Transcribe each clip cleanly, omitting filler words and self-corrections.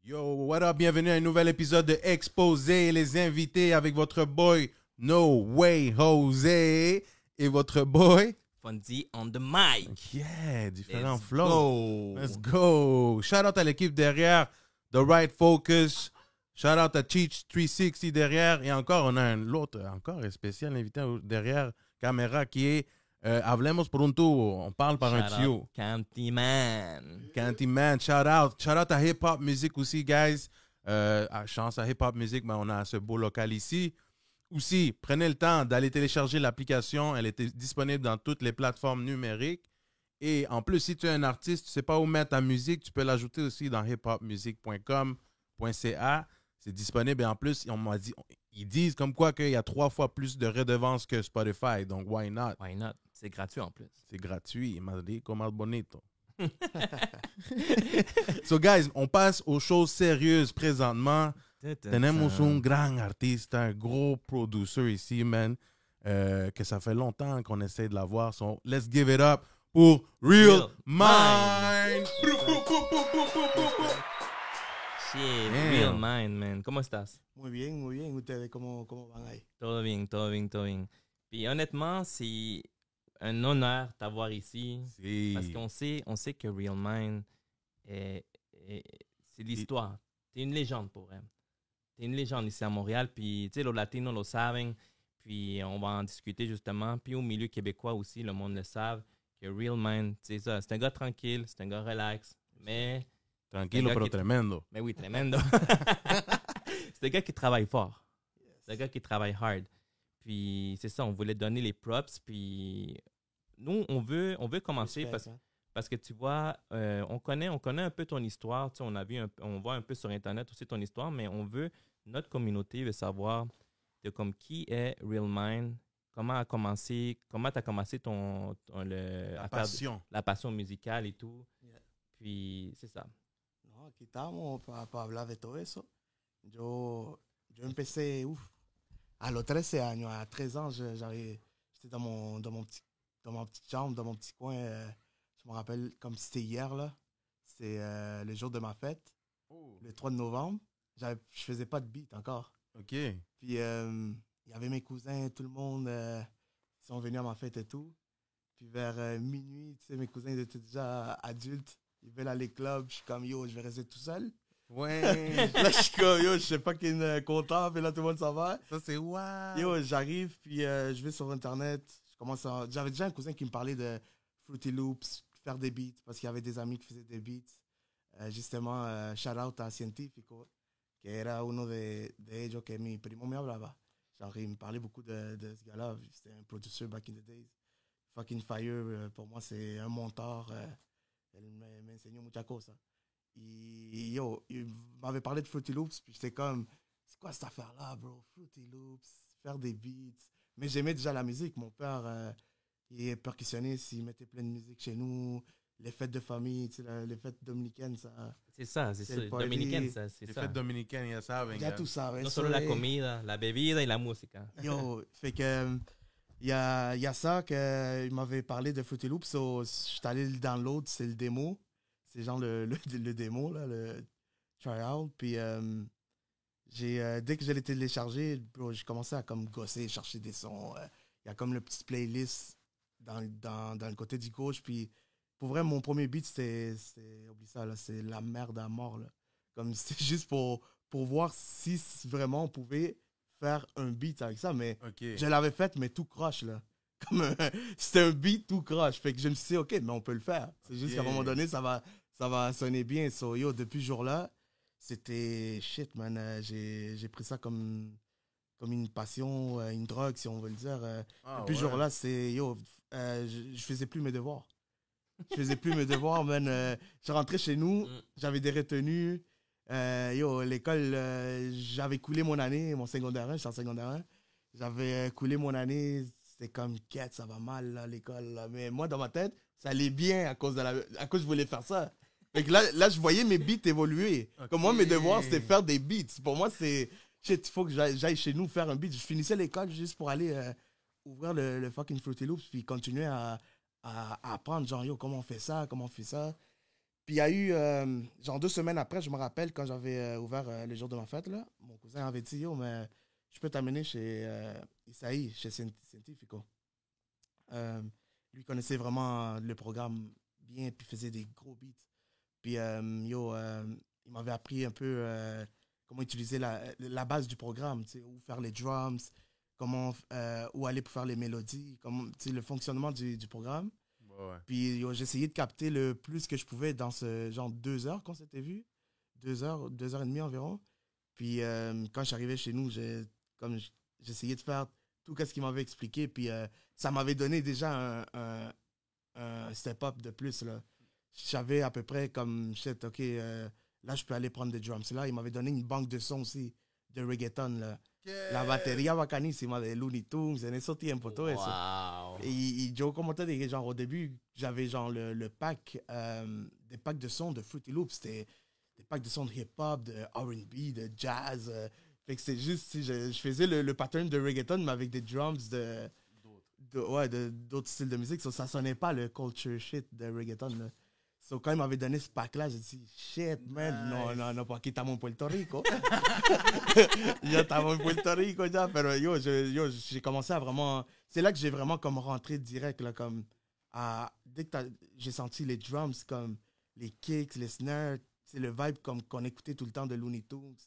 Yo, what up? Bienvenue à un nouvel épisode de Exposé, les invités avec votre boy No Way Jose et votre boy Fonzie on the mic. Yeah, différents Let's flows. go. Let's go. Shout out à l'équipe derrière, The Right Focus. Shout out à Cheech 360 derrière. Et encore, on a l'autre, encore un spécial invité derrière caméra qui est Hablemos Pronto. On parle par un Shout tuyau. out Canty Man. Canty Man, shout out. Shout out à Hip Hop Music aussi, guys. Chance à Hip Hop Music, mais on a ce beau local ici. Aussi, prenez le temps d'aller télécharger l'application. Elle est disponible dans toutes les plateformes numériques. Et en plus, si tu es un artiste, tu ne sais pas où mettre ta musique, tu peux l'ajouter aussi dans hiphopmusic.com.ca. C'est disponible et en plus, on m'a dit, ils disent comme quoi qu'il y a 3 fois plus de redevances que Spotify. Donc, why not? Why not? C'est gratuit en plus. C'est gratuit. Marico mal bonito. So, guys, on passe aux choses sérieuses présentement. Tenemos un grand artiste, un gros producer ici, man, que ça fait longtemps qu'on essaie de l'avoir. So, let's give it up pour Real Mind. Shit, Damn. Real Mind, man. ¿Cómo estás? Muy bien, muy bien. ¿Ustedes cómo van ahí? Todo bien, todo bien, todo bien. Puis honnêtement, c'est un honneur t'avoir ici. Sí. Parce on sait que Real Mind, c'est l'histoire. T'es une légende pour elle. T'es une légende ici à Montréal. Puis, tu sais, les Latinos le savent. Puis, on va en discuter justement. Puis, au milieu québécois aussi, le monde le savent. Que Real Mind, c'est ça. C'est un gars tranquille, c'est un gars relax. Mais. Tranquilo, pero tremendo. Mais oui, tremendo. C'est un gars qui travaille fort. C'est un gars qui travaille hard. Puis, c'est ça, on voulait donner les props. Puis, nous, on veut commencer parce que tu vois, on connaît un peu ton histoire. Tu sais, on voit un peu sur Internet aussi ton histoire, mais notre communauté veut savoir de comme qui est Real Mind, comment tu as commencé La passion. la passion musicale et tout. Yeah. Puis, c'est ça. No, aquí estamos para hablar de todo eso. Yo empecé, à los 13 años, à 13 ans, j'étais dans mon petite chambre, dans mon petit coin. Je me rappelle comme si c'était hier, là. C'est le jour de ma fête, le 3 de novembre. Je faisais pas de beat encore. OK. Puis, il y avait mes cousins, tout le monde, ils sont venus à ma fête et tout. Puis, vers minuit, tu sais, mes cousins ils étaient déjà adultes. Ils veulent aller au club. Je suis comme, yo, je vais rester tout seul. Ouais. Là, je suis comme, yo, je sais pas qui est content. Puis là, tout le monde s'en va. Ça, c'est wow. Yo, j'arrive, puis je vais sur Internet. J'avais déjà un cousin qui me parlait de Fruity Loops, faire des beats, parce qu'il y avait des amis qui faisaient des beats. Justement, shout out à Científico, que era uno de ellos que mi primo me hablaba. Genre, il me parlait beaucoup de ce gars-là. C'était un producer back in the days. Fucking Fire, pour moi, c'est un monteur. Elle m'enseignait muchas cosas. Et yo, il m'avait parlé de Fruity Loops, puis j'étais comme, c'est quoi cette affaire-là, bro? Fruity Loops, faire des beats. Mais j'aimais déjà la musique. Mon père, il est percussionniste, il mettait plein de musique chez nous. Les fêtes de famille, tu sais, les fêtes dominicaines, ça. C'est ça. le party. Dominicaine, ça, c'est Les ça. fêtes dominicaines, ya saben. Il y a tout ça. No solo la comida, la bebida y la música. Yo, fait que il y a ça qu'il m'avait parlé de Fruity Loops. So, je suis allé le download, c'est le démo. C'est genre le démo, là, le try-out. Puis dès que je l'ai téléchargé, bro, j'ai commencé à comme gosser, chercher des sons. Il y a comme le petit playlist dans le côté du gauche. Puis pour vrai, mon premier beat, c'était oublie ça, là, c'est la merde à mort. Là. Comme c'était juste pour voir si vraiment on pouvait faire un beat avec ça. Mais OK. je l'avais fait, mais tout croche, là. C'était un beat tout croche. Fait que je me suis dit, OK, mais on peut le faire. C'est juste qu'à un moment donné, ça va sonner bien. So, yo, depuis ce jour-là, c'était shit, man. J'ai pris ça comme une passion, une drogue, si on veut le dire. Depuis ce jour-là, c'est, yo, je faisais plus mes devoirs. Je faisais plus mes devoirs, man. Je rentrais chez nous, j'avais des retenues. Yo, l'école, j'avais coulé mon année, mon secondaire 1, j'étais en secondaire 1. J'avais coulé mon année, c'était comme, quête, ça va mal, là, l'école. Là. Mais moi, dans ma tête, ça allait bien à cause je voulais faire ça. Fait que là, je voyais mes beats évoluer. Okay. Comme moi, mes devoirs, c'était faire des beats. Pour moi, c'est, shit, il faut que j'aille chez nous faire un beat. Je finissais l'école juste pour aller ouvrir le fucking Fruity Loops, puis continuer à apprendre, genre, yo, comment on fait ça, comment on fait ça. Puis il y a eu, genre 2 semaines après, je me rappelle, quand j'avais ouvert le jour de ma fête, là, mon cousin avait dit, yo, mais je peux t'amener chez Isaïe, chez Scientifico. Lui connaissait vraiment le programme bien, puis faisait des gros beats. Puis, il m'avait appris un peu comment utiliser la base du programme, où faire les drums, comment, où aller pour faire les mélodies, comment, le fonctionnement du programme. Ouais. Puis j'ai essayé de capter le plus que je pouvais dans ce genre 2 heures qu'on s'était vu. 2 heures, 2 heures et demie environ. Puis quand je suis arrivé chez nous, j'essayais de faire tout ce qu'il m'avait expliqué. Puis ça m'avait donné déjà un step-up de plus. Là. J'avais à peu près comme, shit, OK, là je peux aller prendre des drums. Là, il m'avait donné une banque de sons aussi, de reggaeton. Là. La batería bacanísima de Looney Tunes en esos tiempos, todo eso. Et yo, como te dije, genre, au début, j'avais genre le pack, des packs de sons de Fruity Loops. C'était des packs de sons de hip-hop, de R&B, de jazz. Fait que c'était juste, je faisais le pattern de reggaeton, mais avec des drums d'autres styles de musique. So, ça sonnait pas le culture shit de reggaeton. Là. So, quand il m'avait donné ce pack-là, j'ai dit, shit, man, no, pues aquí estamos en Puerto Rico. Ya estamos en Puerto Rico, ya. Pero j'ai commencé à vraiment... C'est là que j'ai vraiment comme rentré direct, là, comme... dès que j'ai senti les drums, comme les kicks, les snares, c'est le vibe comme qu'on écoutait tout le temps de Looney Tunes,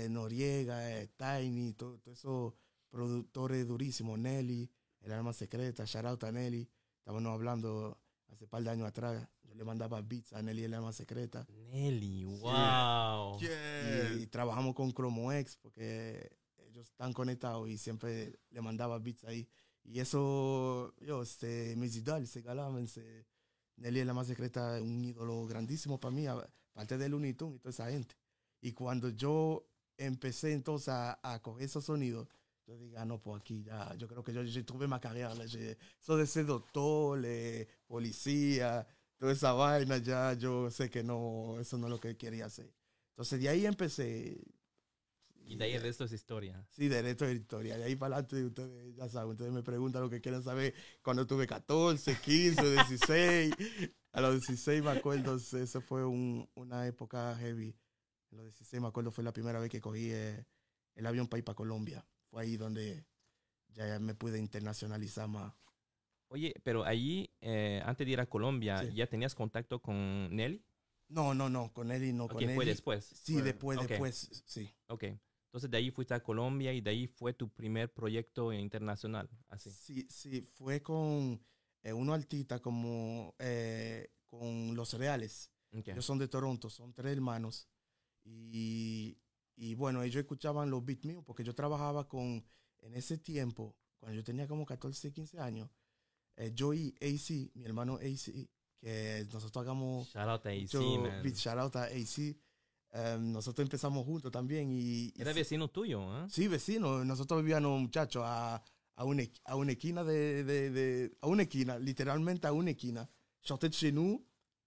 Noriega, Tiny, todo eso, productores durísimos, Nelly, El Alma Secreta, shout out a Nelly. Estábamos hablando hace un par de años atrás. Yo le mandaba beats a Nelly, El Alma Secreta. Nelly, wow. Yeah. Y trabajamos con Chromo X porque ellos están conectados y siempre le mandaba beats ahí. Y eso, mis idoles, se galaban. Nelly, El Alma Secreta, un ídolo grandísimo para mí, aparte de Looney Tunes y toda esa gente. Y cuando yo empecé entonces a coger esos sonidos, yo dije, no, pues aquí ya, yo creo que yo tuve mi carrera. Eso de ser doctor, policía, toda esa vaina, ya yo sé que no, eso no es lo que quería hacer. Entonces de ahí empecé. Y de ahí el resto es historia. Sí, de resto es historia. De ahí para adelante, ustedes ya saben, ustedes me preguntan lo que quieren saber. Cuando tuve 14, 15, 16. A los 16 me acuerdo, eso fue una época heavy. A los 16 me acuerdo, fue la primera vez que cogí el avión para ir para Colombia. Fue ahí donde ya me pude internacionalizar más. Oye, pero allí, antes de ir a Colombia, Sí. ¿ya tenías contacto con Nelly? No, con Nelly no. Con Ok, fue Nelly. después. Sí, después, Ok. sí. Ok. Entonces de ahí fuiste a Colombia y de ahí fue tu primer proyecto internacional, así. Sí, fue con unos artistas como con Los Reales. Okay. Ellos son de Toronto, son 3 hermanos. Y bueno, ellos escuchaban los beats míos porque yo trabajaba en ese tiempo, cuando yo tenía como 14, 15 años, yo y AC, mi hermano AC, que nosotros hagamos Shout out a AC, mucho man. beat, shout out a AC. Nosotros empezamos juntos también. Era vecino tuyo, ¿eh? Sí, vecino. Nosotros vivíamos, muchachos, a una esquina a una esquina, littéralement à une esquina. Je sortais de chez nous,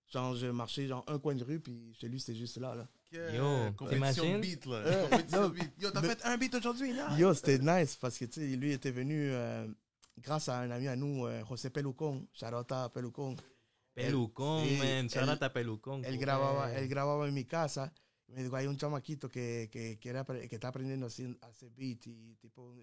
genre je marchais genre un coin de rue, puis chez lui, c'était juste là. Yo, compétition de t'imagines? beat, là. Compétition de beat. Yo, t'as fait un beat aujourd'hui, là? Yo, c'était nice parce que, tu sais, lui était venu grâce à un ami à nous, José Pelucón, Charota Pelucón. Pelucón, Sí, man. Shout out a Pelucón. Él grababa en mi casa. Me dijo, hay un chamaquito que está aprendiendo a hacer beat y tipo,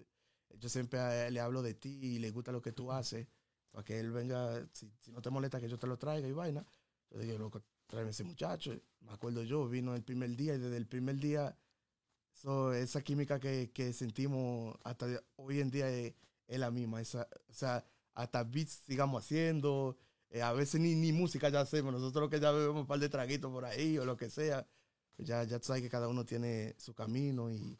yo siempre le hablo de ti y le gusta lo que tú haces, para que él venga, si no te molesta que yo te lo traiga y vaina. Yo dije, loco, tráeme ese muchacho. Me acuerdo yo, vino el primer día y desde el primer día, esa química que sentimos hasta hoy en día es la misma. O sea, hasta beats sigamos haciendo, a veces ni música ya hacemos, nosotros lo que ya bebemos un par de traguitos por ahí o lo que sea. Ya sabes que cada uno tiene su camino y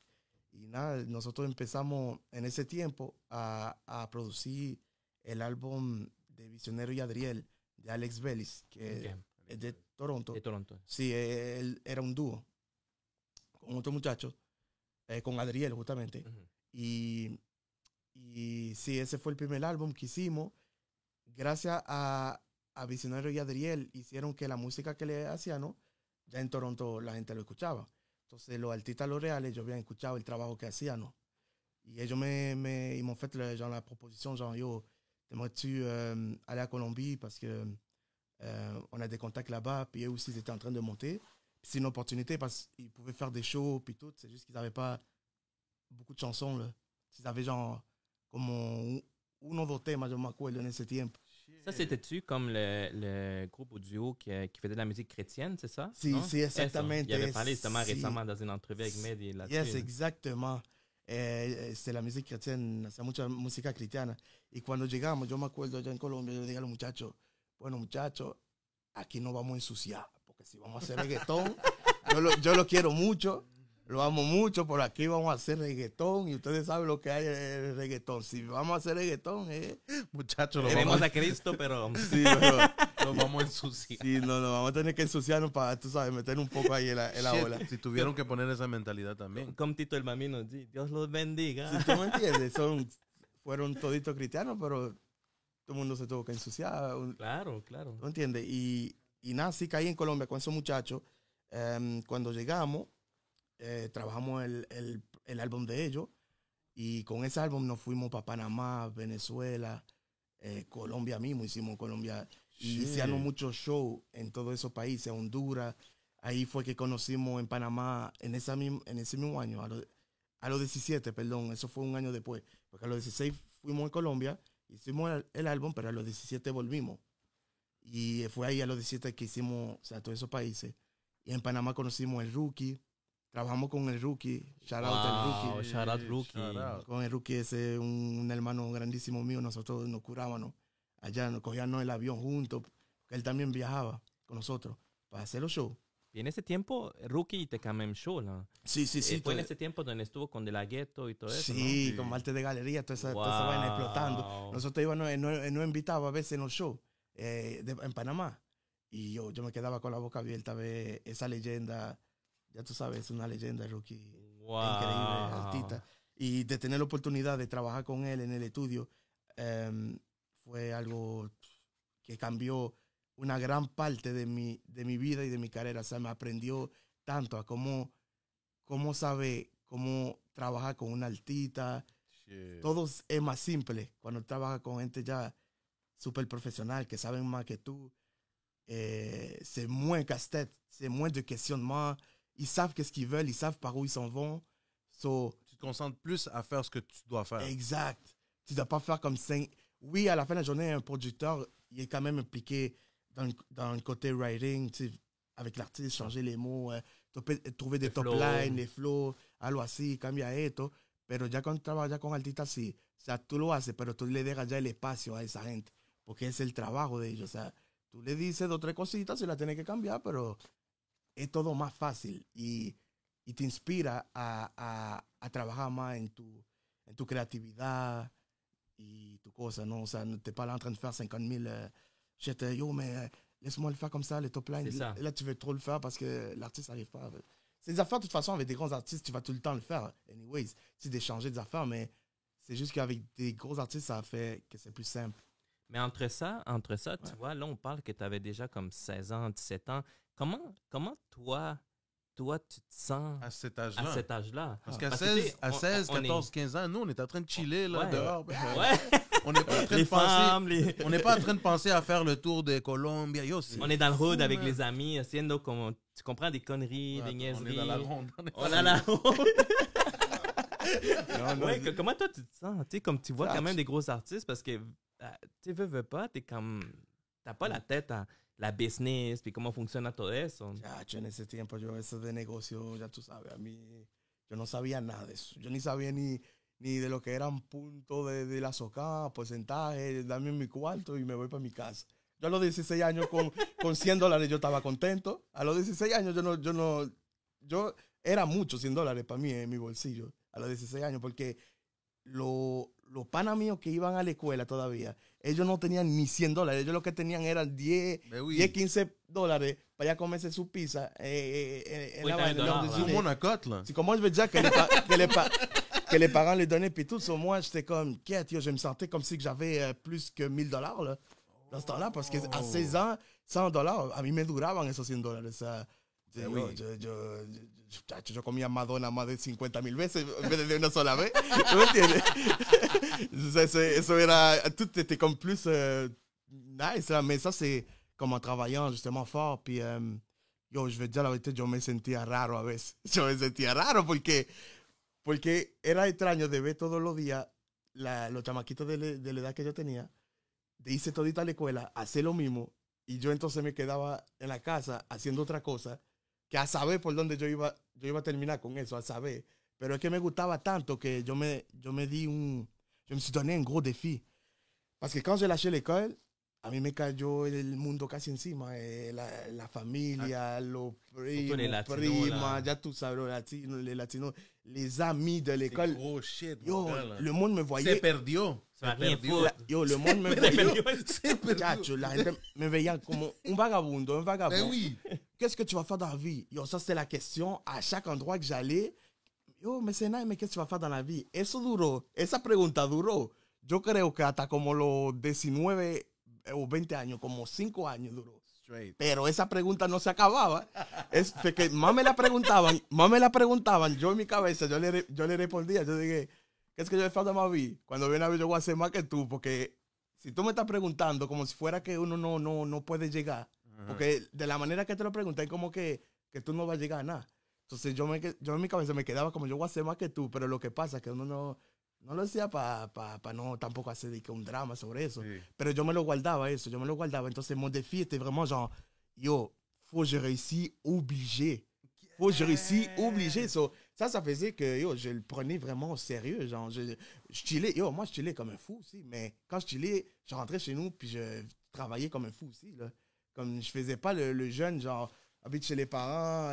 nada, nosotros empezamos en ese tiempo a producir el álbum de Visionero y Adriel de Alex Bellis, que es de Toronto. De Toronto. Sí, él era un dúo con otro muchacho, con Adriel justamente. Uh-huh. Y sí, ese fue el primer álbum que hicimos. Gracias a Visionero y Adriel hicieron que la música que le hacían, ¿no? Ya en Toronto la gente lo escuchaba. Entonces los artistas Los Reales, yo había escuchado el trabajo que hacían, ¿no? Y ellos ils m'ont fait genre, la proposition, genre, yo, t'aimerais-tu aller à Colombie parce que On a des contacts là-bas, puis eux aussi, ils étaient en train de monter. C'est une opportunité parce qu'ils pouvaient faire des shows, puis tout. C'est juste qu'ils n'avaient pas beaucoup de chansons, là. Ils avaient genre, comme un autre thème, je m'acuerdo, en ese tiempo. Ça, c'était-tu comme le groupe ou duo qui faisait de la musique chrétienne, c'est ça? Si, si, exactamente. Il avait parlé justement récemment dans une entrevue avec Mehdi là-dessus. Yes, exactement. C'est la musique chrétienne, c'est mucha música cristiana. Y cuando llegamos, yo me acuerdo allá en Colombia, yo le dije a los muchachos, bueno, muchachos, aquí no vamos a ensuciar, porque si vamos a hacer reggaetón, yo lo quiero mucho, lo amo mucho, por aquí vamos a hacer reggaetón, y ustedes saben lo que hay el reggaetón. Si vamos a hacer reggaetón, muchachos, queremos a Cristo, pero sí, pero lo vamos a ensuciar. Sí, no, vamos a tener que ensuciarnos para, tú sabes, meter un poco ahí en la ola. Si tuvieron que poner esa mentalidad también. Como Tito el Mamino, Dios los bendiga. Si tú me entiendes, fueron toditos cristianos, pero todo el mundo se tuvo que ensuciar. Claro, claro. ¿Tú entiendes? Y nada, sí caí en Colombia con esos muchachos. Cuando llegamos, trabajamos el álbum de ellos, y con ese álbum nos fuimos para Panamá, Venezuela, Colombia mismo, hicimos Colombia. Y hicimos muchos shows en todos esos países, Honduras. Ahí fue que conocimos en Panamá, en ese mismo año, a los 17, perdón, eso fue un año después. Porque a los 16 fuimos en Colombia, hicimos el álbum, pero a los 17 volvimos. Y fue ahí a los 17 que hicimos, o sea, todos esos países. Y en Panamá conocimos el Rookie, trabajamos con el Rookie, shout out al Rookie. Shout out Rookie. Shout out. Con el Rookie, ese un hermano grandísimo mío, nosotros nos curábamos. Allá nos cogíamos el avión juntos, porque él también viajaba con nosotros para hacer los shows. Y en ese tiempo, Rookie te cambió show, ¿no? Sí. Fue en ese tiempo donde estuvo con De La Ghetto y todo eso, Sí, ¿no? con Marte de Galería, toda esa vaina explotando. Nosotros íbamos, nos invitaba a veces en los shows en Panamá. Y yo me quedaba con la boca abierta a ver esa leyenda. Ya tú sabes, es una leyenda, Rookie. Increíble, artista. Y de tener la oportunidad de trabajar con él en el estudio, fue algo que cambió una gran parte de mi vida y de mi carrera. O sea, me aprendió tanto a cómo saber cómo trabajar con un artista. Shit. Todo es más simple cuando trabajas con gente ya súper profesional, que saben más que tú. C'est moins casse-tête, c'est moins de questionnement. Ils savent qu'est-ce qu'ils veulent, ils savent par où ils s'en vont. Tu te concentres plus à faire ce que tu dois faire. Exact. Tu ne dois pas faire comme 5... Oui, à la fin de la journée, un producteur, il est quand même impliqué dans le côté writing, tu sais, avec l'artiste, changer les mots, trouver des top lines, les flows, algo así, cambia esto. Pero ya cuando trabajas con artistas, sí. O sea, tú lo haces, pero tú le dejas ya el espacio a esa gente, porque es el trabajo de ellos. O sea, tú le dices 2 o 3 cositas y las tienes que cambiar, pero es todo más fácil y te inspira a trabajar más en tu creatividad y tu cosa, ¿no? O sea, no t'es pas là en train de faire 50 000 yo, mais laisse-moi le faire comme ça, les top lines. Là, tu veux trop le faire parce que l'artiste n'arrive pas. C'est des affaires, de toute façon, avec des grands artistes, tu vas tout le temps le faire, anyways. C'est d'échanger des affaires, mais c'est juste qu'avec des gros artistes, ça fait que c'est plus simple. Mais entre ça, tu vois, là, on parle que tu avais déjà comme 16 ans, 17 ans. Comment toi, tu te sens à cet âge-là? À cet âge-là. Parce qu'à 16, 14, 15 ans, nous, on est en train de chiller là, dehors. Ouais. On n'est pas en train de penser. On n'est pas en train de penser à faire le tour de Colombia. Yo, on est dans le hood avec les amis, haciendo como, tu comprends, des conneries, des niaiseries. On est dans la ronde. On est dans la ronde. Ouais, comment toi tu te sens? Tu sais, comme tu vois quand même des gros artistes, parce que tu veux pas, t'as pas la tête à la business, puis comment funciona todo eso. Chacho, en ese tiempo yo eso de negocio, ya tú sabes, a mí yo no sabía nada de eso. Yo ni sabía ni de lo que eran puntos de la socá, porcentaje, dame mi cuarto y me voy para mi casa. Yo a los 16 años con $100 yo estaba contento. A los 16 años yo era mucho $100 para mí en mi bolsillo. A los 16 años, porque los panas míos que iban a la escuela todavía, ellos no tenían ni $100. Ellos lo que tenían eran 10, $15 para ya comerse su pizza. Tout le monde à cote, là. C'est comment je veux dire que les parents les donnaient, puis tout. So, moi, j'étais comme, je me sentais comme si j'avais plus que $1,000 là, dans ce temps-là, parce qu'à 16 ans, $100, a mí me duraban esos $100. O sea, yo comía Madonna más de 50,000 veces en vez de una sola vez. ¿Tú me entiendes? Eso era, tout était comme plus nice, là, mais ça, c'est comme en travaillant justement fort. Puis, yo, je vais te dire la vérité, yo me sentía raro a veces. Yo me sentía raro porque era extraño de ver todos los días los chamaquitos de la edad que yo tenía, de irse todita a la escuela, hacer lo mismo, y yo entonces me quedaba en la casa haciendo otra cosa, que a saber por dónde yo iba a terminar con eso, a saber. Pero es que me gustaba tanto que yo me suis donné un gros défi. Parce que quand j'ai lâché l'école, a mí me cayó el mundo casi encima. La familia, los primos, primas, ya tú sabes, les latinos, les amis de l'école. Oh shit, yo, le monde me voyait. Se perdió. Yo, le monde me voyait. Se perdió. Chacho, la gente me veía como un vagabundo, Ben oui. Qu'est-ce que tu vas faire dans la vie? Yo, ça c'était la question à chaque endroit que j'allais. Yo, mecenas, mais qu'est-ce que tu vas faire dans la vie? Esa pregunta duró. Yo creo que hasta como los 19 o 20 años, como 5 años duró. Straight. Pero esa pregunta no se acababa. Es que más me la preguntaban, yo en mi cabeza, yo le respondía, yo dije, ¿qué es que yo le falta más vi? Cuando viene a ver, yo voy a hacer más que tú, porque si tú me estás preguntando como si fuera que uno no puede llegar, porque de la manera que te lo pregunté, como que tú no vas a llegar a nada. Entonces yo en mi cabeza me quedaba como yo voy a hacer más que tú, pero lo que pasa es que uno no lo decía para no tampoco hacer un drama sobre eso. Sí. Pero yo me lo guardaba eso, Entonces mon défi était vraiment genre, yo, faut que je réussisse obligé. So, ça faisait que yo, je le prenais vraiment au sérieux. Genre, je chillais, moi je chillais comme un fou aussi, mais quand je chillais, je rentrais chez nous puis je travaillais comme un fou aussi. Là. Comme je faisais pas le jeune, genre, habite chez les parents,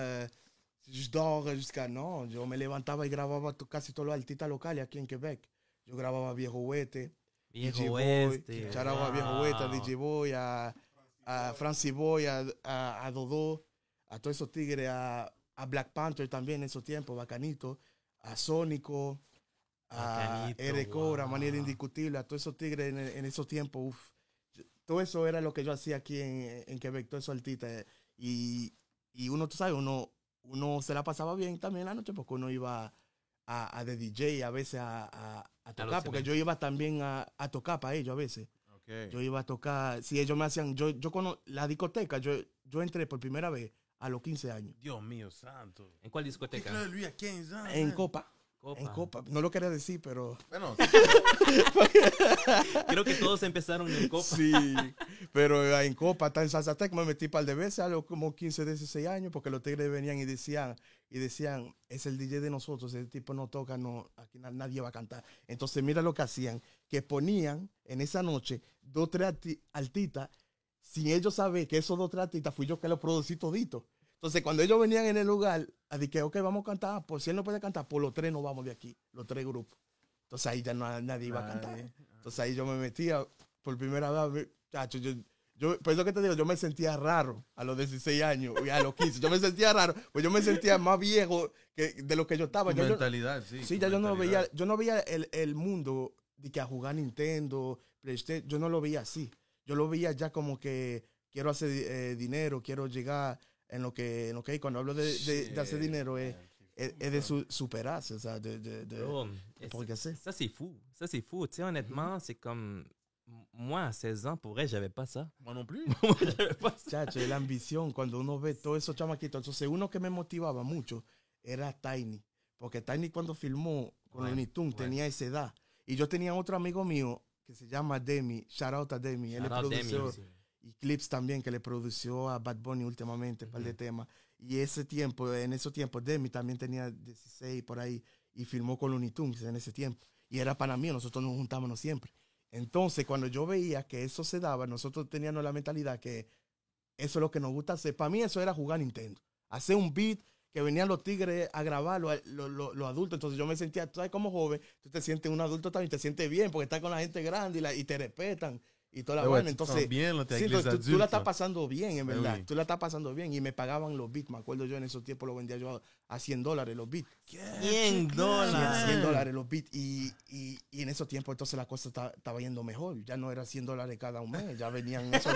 je dors jusqu'à non. Yo me levantaba y grababa casi todos los artistas locales aquí en Quebec. Yo grababa Viejo Oeste, Viejo Oeste, charaba Viejo Oeste, a DJ Boy, a Francis Boy, a Dodó, a todos esos tigres, a Black Panther también en esos tiempos, Bacanito, a Sónico, a Eric Cobra, Manera Indiscutible, a todos esos tigres en esos tiempos. Uf. Todo eso era lo que yo hacía aquí en Quebec, todos esos artistas. Y uno, tú sabes, uno se la pasaba bien también la noche porque uno iba a de DJ a veces a tocar, porque yo iba también a tocar para ellos a veces. Okay. Yo iba a tocar, si ellos me hacían, yo la discoteca, yo entré por primera vez a los 15 años. Dios mío santo. ¿En cuál discoteca? Claro, Luis, a 15 años. En Copa. En Copa. No lo quería decir, pero... Bueno. Creo que todos empezaron en Copa. Sí, pero en Copa, hasta en Sasatec me metí un par de veces a los como 15, 16 años, porque los tigres venían y decían, es el DJ de nosotros, ese tipo no toca, aquí nadie va a cantar. Entonces mira lo que hacían, que ponían en esa noche 2 o 3 artistas, sin ellos saber que esos 2 o 3 artistas fui yo que los producí todito. Entonces, cuando ellos venían en el lugar, dije, ok, vamos a cantar. Pues si él no puede cantar, por los 3 nos vamos de aquí, los 3 grupos. Entonces, ahí ya nadie iba a cantar. Entonces, ahí yo me metía por primera vez. Chacho, yo, por eso que te digo, yo me sentía raro a los 16 años y a los 15. Yo me sentía raro, pues yo me sentía más viejo de lo que yo estaba. Tu mentalidad, sí. Sí, ya yo no veía el mundo de que a jugar Nintendo, PlayStation, yo no lo veía así. Yo lo veía ya como que quiero hacer dinero, quiero llegar... En lo que cuando hablo de hacer dinero es de superarse, o sea, progresser. Ça, c'est fou. Tu sais, honnêtement, c'est comme... Moi, à 16 ans, pour vrai, j'avais pas ça. Moi non plus. Moi, j'avais pas ça. Chacho, la ambición, cuando uno ve todos esos chamaquitos. Entonces, uno que me motivaba mucho era Tiny. Porque Tiny cuando filmó con Looney Tunes tenía esa edad. Y yo tenía otro amigo mío que se llama Demi. Shout out a Demi. Él le produjo... Y Clips también, que le produció a Bad Bunny últimamente, un par de temas. Y en esos tiempos, Demi también tenía 16 por ahí y filmó con Looney Tunes en ese tiempo. Y era pana mío, nosotros nos juntábamos siempre. Entonces, cuando yo veía que eso se daba, nosotros teníamos la mentalidad que eso es lo que nos gusta hacer. Para mí eso era jugar Nintendo. Hacer un beat que venían los tigres a grabar, los adultos. Entonces yo me sentía, tú sabes, como joven, tú te sientes un adulto también, te sientes bien porque estás con la gente grande y te respetan. Y toda la vaina, entonces tú la estás pasando bien, en verdad. Oui. Tú la estás pasando bien y me pagaban los beats. Me acuerdo yo en esos tiempos lo vendía yo a $100 los beats. $100. $100 los beats. Y en esos tiempos entonces la cosa estaba yendo mejor. Ya no era $100 cada un mes. Ya venían esos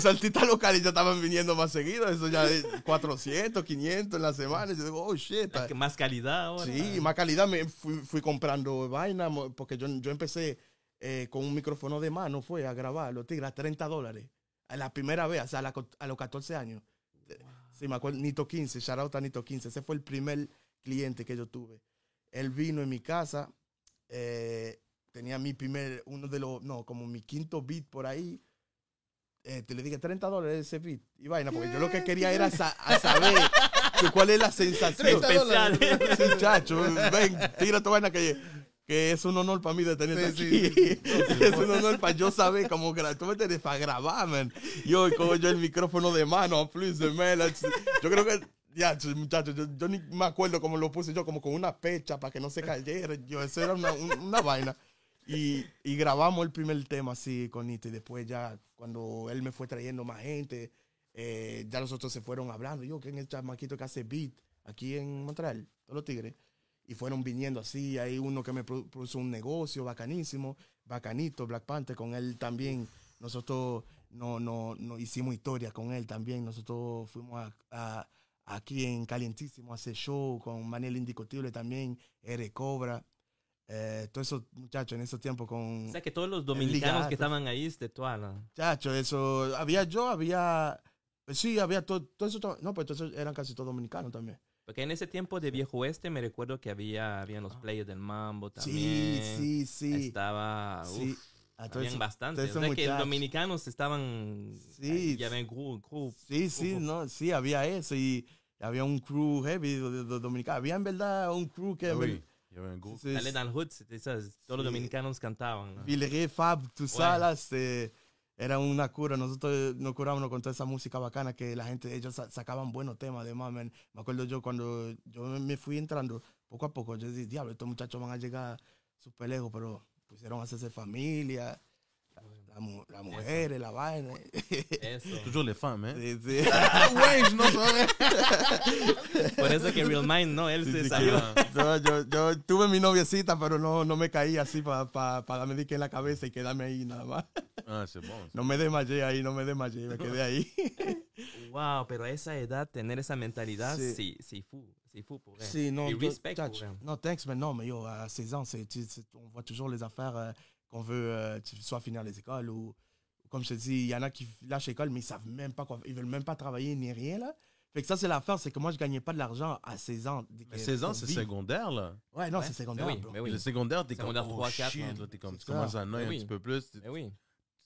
artistas locales ya estaban viniendo más seguido. Eso ya de 400, 500 en la semana. Yo digo, oh shit. Más calidad ahora. Sí, más calidad. Me fui comprando vaina porque yo empecé... con un micrófono de mano fue a grabar los tigres a $30. la primera vez, o sea, a los 14 años. Sí, me acuerdo, Nito 15, shout out a Nito 15. Ese fue el primer cliente que yo tuve. Él vino en mi casa, tenía como mi quinto beat por ahí. Te le dije $30 ese beat y vaina, porque yo lo que quería era saber cuál es la sensación. Especial. Sí, chacho, ven, tira tu vaina que es un honor para mí de tenerte aquí. Es un honor para yo saber cómo tú me tienes para grabar, man. Yo cojo yo el micrófono de mano, please, man. Yo creo que, ya, muchachos, yo ni me acuerdo cómo lo puse yo, como con una pecha para que no se cayera. Eso era una vaina. Y grabamos el primer tema así con Nito. Y después ya, cuando él me fue trayendo más gente, ya los otros se fueron hablando. Yo, ¿quién es el chamaquito que hace beat aquí en Montreal? Todos los tigres. Y fueron viniendo así. Hay uno que me puso un negocio bacanísimo, bacanito, Black Panther. Con él también. Nosotros no hicimos historia con él también. Nosotros fuimos aquí en Calientísimo a hacer show con Manel Indiscutible también, Ere Cobra. Todos esos muchachos en esos tiempos con... O sea, que todos los dominicanos que estaban ahí es de Tuala. Muchachos, eso... Sí, había todo eso... No, pues entonces eran casi todos dominicanos también. Porque en ese tiempo de Viejo Oeste me recuerdo que habían los players del Mambo también. Sí. Estaba... Sí. Habían bastantes. O sea, que los dominicanos estaban... Sí. Ya ven, crew. Sí, había eso. Y había un crew heavy de dominicanos. Había en verdad un crew que... Dale Dan Hood, todos los dominicanos cantaban, ¿no? Villeray, Fab, Tusalas, era una cura. Nosotros nos curábamos con toda esa música bacana que la gente, ellos sacaban buenos temas. Además, me acuerdo yo cuando yo me fui entrando poco a poco, yo decía, diablo, estos muchachos van a llegar súper lejos, pero pusieron a hacerse familia, las mujeres, la vaina. Eso. Toujours les femmes, Sí. Ouais, je no sabes. Por eso que Real Mind, no, él se salió. Yo tuve mi noviecita, pero no me caí así para darme dique en la cabeza y quedarme ahí nada más. Ah, c'est bon. No me desmayé ahí, me quedé ahí. Wow, pero a esa edad, tener esa mentalidad, sí fou pour elle. Sí, non, Et respect pour elle. Non, thanks, mais non, mais yo, à 16 ans, on voit toujours les affaires qu'on veut, soit finir les écoles ou, comme je te dis, il y en a qui lâchent l'école, mais ils savent même pas quoi, ils veulent même pas travailler ni rien, là. Fait que ça, c'est l'affaire, c'est que moi, je gagnais pas de l'argent à 16 ans. Mais 16 ans, c'est secondaire, là. Ouais, non, c'est secondaire. Mais oui. Le secondaire, t'es comme, Secondaire 3, 4, shit, hein. là, tu commences à noyer un petit peu plus. Mais oui.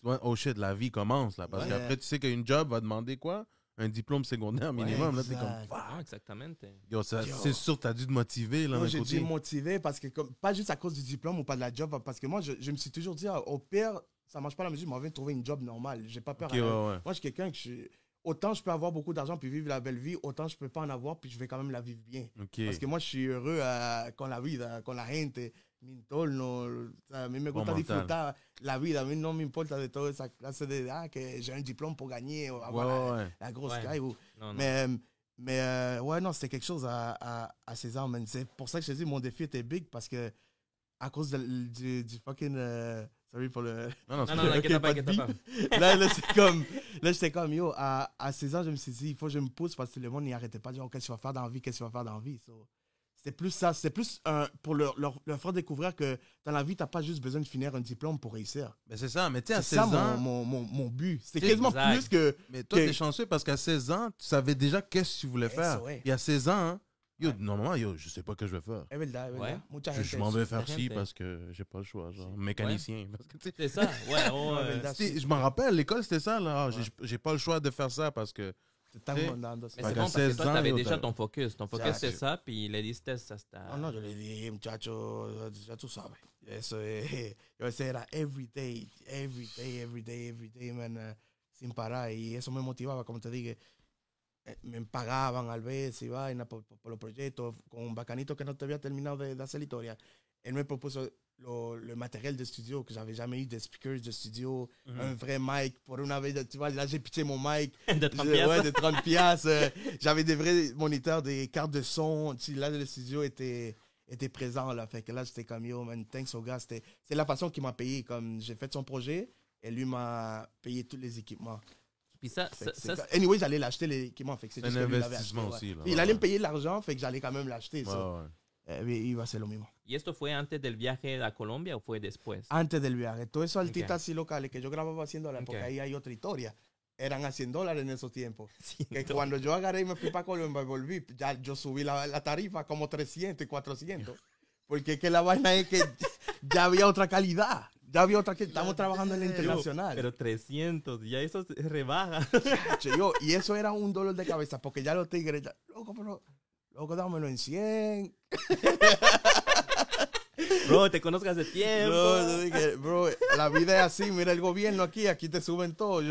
Oh shit, la vie commence, là. Parce qu'après, tu sais qu'une job va demander quoi? Un diplôme secondaire minimum, là, t'es comme, Ah, exactement. Yo, c'est sûr, t'as dû te motiver, là, Moi, d'un j'ai côté. dû me motiver parce que, pas juste à cause du diplôme ou pas de la job, parce que moi, je me suis toujours dit, au pire, ça marche pas la musique, je m'en vais trouver une job normale. J'ai pas peur. Okay, ouais. Moi, je suis quelqu'un autant je peux avoir beaucoup d'argent puis vivre la belle vie, autant je peux pas en avoir puis je vais quand même la vivre bien. Okay. Parce que moi, je suis heureux con la vida, con la gente, mi entorno. O sea, a mí me gusta disfrutar la vida. A mí no me importa de toda esa clase de, que j'ai un diplôme pour gagner ou avoir la grosse caille. Non. Mais ouais, non, c'était quelque chose à 16 ans. C'est pour ça que je te dis, mon défi était big parce que à cause du fucking... sorry pour le... Non, inquiète pas. Là, j'étais comme, yo, à 16 ans, je me suis dit, il faut que je me pousse parce que le monde n'y arrêtait pas de dire, qu'est-ce que tu vas faire dans la vie, So, c'était plus ça. C'était plus pour leur faire découvrir que dans la vie, t'as pas juste besoin de finir un diplôme pour réussir. Mais c'est ça, mais tu sais, à C'est 16 ça ans... mon but. C'est quasiment plus que... Mais toi, t'es chanceux parce qu'à 16 ans, tu savais déjà qu'est-ce que tu voulais faire. Et à 16 ans, hein, normalement, je sais pas ce que je vais faire. Je m'en vais faire ci parce que j'ai pas le choix, genre mécanicien. Parce que, c'est ça, je m'en rappelle, l'école, c'était ça, là. J'ai pas le choix de faire ça parce que... Mais c'est bon parce que toi, t'avais déjà ton focus. Ton focus, c'est ça, puis le diste, ça c'était... Non, je l'ai dit, muchacho, ya tú sabes. Eso era every day, man, sin parar. Y eso me motivaba, como te dije. Me pagaban al vez y vaina por los proyectos. Con un bacanito que no te había terminado de hacer la historia. Él me propuso le matériel de studio que j'avais jamais eu, des speakers de studio, un vrai mic. Pour une vez, tu vois, là, j'ai pitché mon mic. De 30 piastres. Ouais, de 30 piastres. J'avais des vrais moniteurs, des cartes de son. Là, le studio était présent, là. Fait que là, j'étais comme, yo, man, thanks au gars. C'est la façon qu'il m'a payé. Comme j'ai fait son projet et lui m'a payé tous les équipements. Puis ça anyway, j'allais l'acheter l'équipement. Fait que c'est un investissement aussi. Là, il allait me payer de l'argent, fait que j'allais quand même l'acheter. Iba a ser lo mismo. ¿Y esto fue antes del viaje a Colombia o fue después? Antes del viaje. Todo eso artistas así locales que yo grababa haciendo, porque ahí hay otra historia. eran a $100 en esos tiempos. Sí, Que cuando yo agarré y me fui para Colombia y volví, ya yo subí la tarifa como 300 y 400. Porque es que la vaina es que ya había otra calidad. Ya había otra que estamos trabajando en la internacional. Pero 300, ya eso se rebaja. Y eso era un dolor de cabeza porque ya los tigres, ya, loco, dámelo en 100. Bro, te conozco hace tiempo. Yo dije, bro, la vida es así, mira el gobierno aquí te suben todo.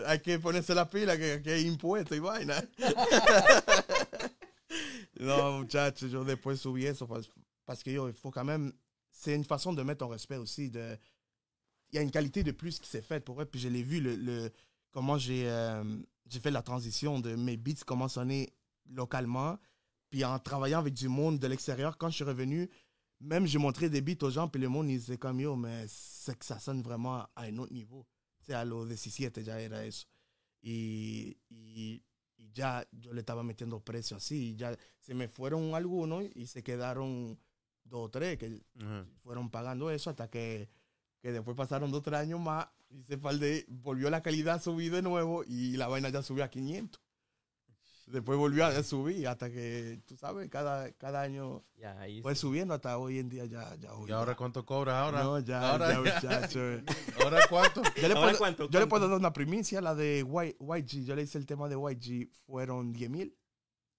Hay que ponerse la pila que hay impuestos y vaina. Non, muchachos, yo después subí eso parce que il faut quand même, c'est une façon de mettre en respect aussi. Il y a une qualité de plus qui s'est faite pour eux. Puis je l'ai vu, comment j'ai fait la transition de mes beats, comment sonner localement. Puis en travaillant avec du monde de l'extérieur, quand je suis revenu, même j'ai montré des beats aux gens, puis le monde, ils disaient comme yo, mais c'est que ça sonne vraiment à un autre niveau. Tu sais, a los 17 ya era eso. Y ya yo le estaba metiendo precio así. Y ya se me fueron algunos y se quedaron 2 o 3 que fueron pagando eso hasta que después pasaron 2 o 3 años más y volvió la calidad a subir de nuevo y la vaina ya subió a 500. Después volvió a subir hasta que, tú sabes, cada año fue subiendo hasta hoy en día ya. ¿Y ahora cuánto cobras ahora? No, ya, muchacho. ¿Ahora cuánto? Yo le puedo dar una primicia, la de YG. Yo le hice el tema de YG, fueron 10,000.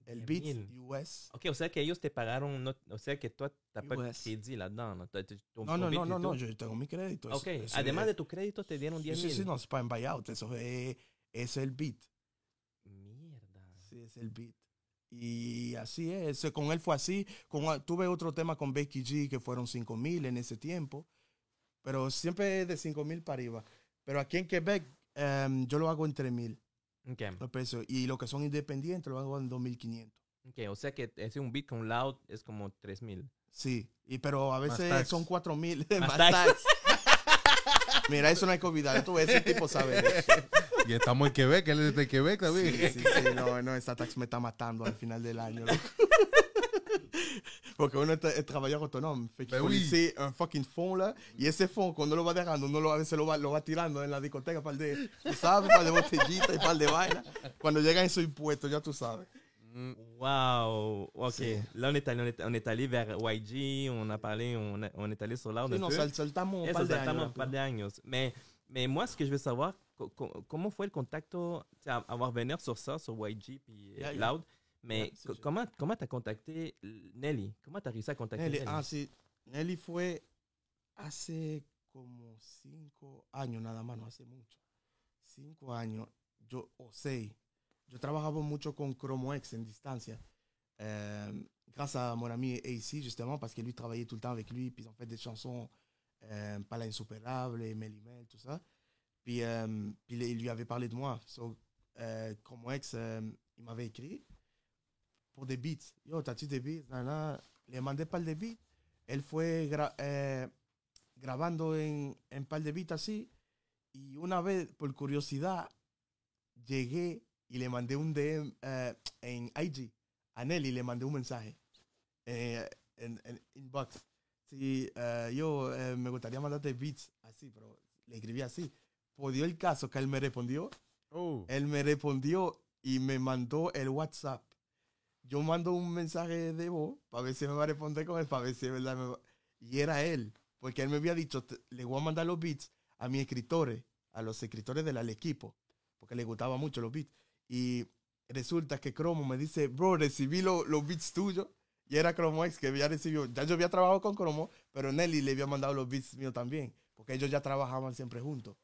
El beat US. Ok, o sea que ellos te pagaron, no, o sea que tú t'as pas de crédit là-dedans. No, yo tengo mi crédito. Ok, además de tu crédito te dieron 10,000. Sí, no, es para en buyout, eso es el beat. Mierda. Sí, es el beat. Y así es, con él fue así. Tuve otro tema con Becky G que fueron 5,000 en ese tiempo, pero siempre de 5,000 para arriba. Pero aquí en Quebec yo lo hago en 3,000. Okay. Pesos. Y lo que son independientes lo hago en 2,500. Okay, o sea que ese un beat con Loud es como 3,000. Sí, pero a veces son 4,000. Más tax. Mira, eso no hay que olvidar. Ese tipo sabe de eso. Y estamos en Quebec, él es de Quebec también. Sí, no, esta tax me está matando al final del año. Porque uno es trabajador autónomo. Fait qu'il faut laisser un fucking fond là. Y ese fond, cuando lo va dejando, uno a veces lo va tirando en la discoteca, par de botellitas y par de vaina. Cuando llegan esos impuestos, ya tú sabes. Wow, ok. Sí. Là, on est allé vers YG, on a parlé, on est allé sur Loud un peu. Saltamos un par de años. Mais moi, ce que je veux savoir, comment fue el contacto, avoir venir sur ça, sur YG puis Loud. Mais comment t'as contacté Nelly? Comment t'as réussi à contacter Nelly? Sí. Nelly fue hace como 5 años nada más, no hace mucho. 5 años, o 6. Yo trabajaba mucho con Chromo X en distancia. Grâce à mon ami AC, justement, parce que lui travaillait tout le temps avec lui, puis ils ont fait des chansons pas l'insupérable, Mélimel, tout ça. Puis il lui avait parlé de moi. So, Chromo X, il m'avait écrit pour des beats. Yo, t'as-tu des beats? Le mandé par de beats. Él fue grabando en par de beats así. Y una vez, por curiosidad, llegué y le mandé un DM en IG. A Nelly le mandé un mensaje en inbox. Sí, yo me gustaría mandarte beats así, pero le escribí así. Pues dio el caso que él me respondió. Él me respondió y me mandó el WhatsApp. Yo mando un mensaje de voz para ver si me va a responder con él, para ver si es verdad. Y era él, porque él me había dicho, le voy a mandar los beats a mis escritores, a los escritores del equipo, porque le gustaba mucho los beats. Y resulta que Chromo me dice, bro, recibí los beats tuyos. Y era Chromo X que había recibido. Ya yo había trabajado con Chromo, pero Nelly le había mandado los beats míos también, porque ellos ya trabajaban siempre juntos.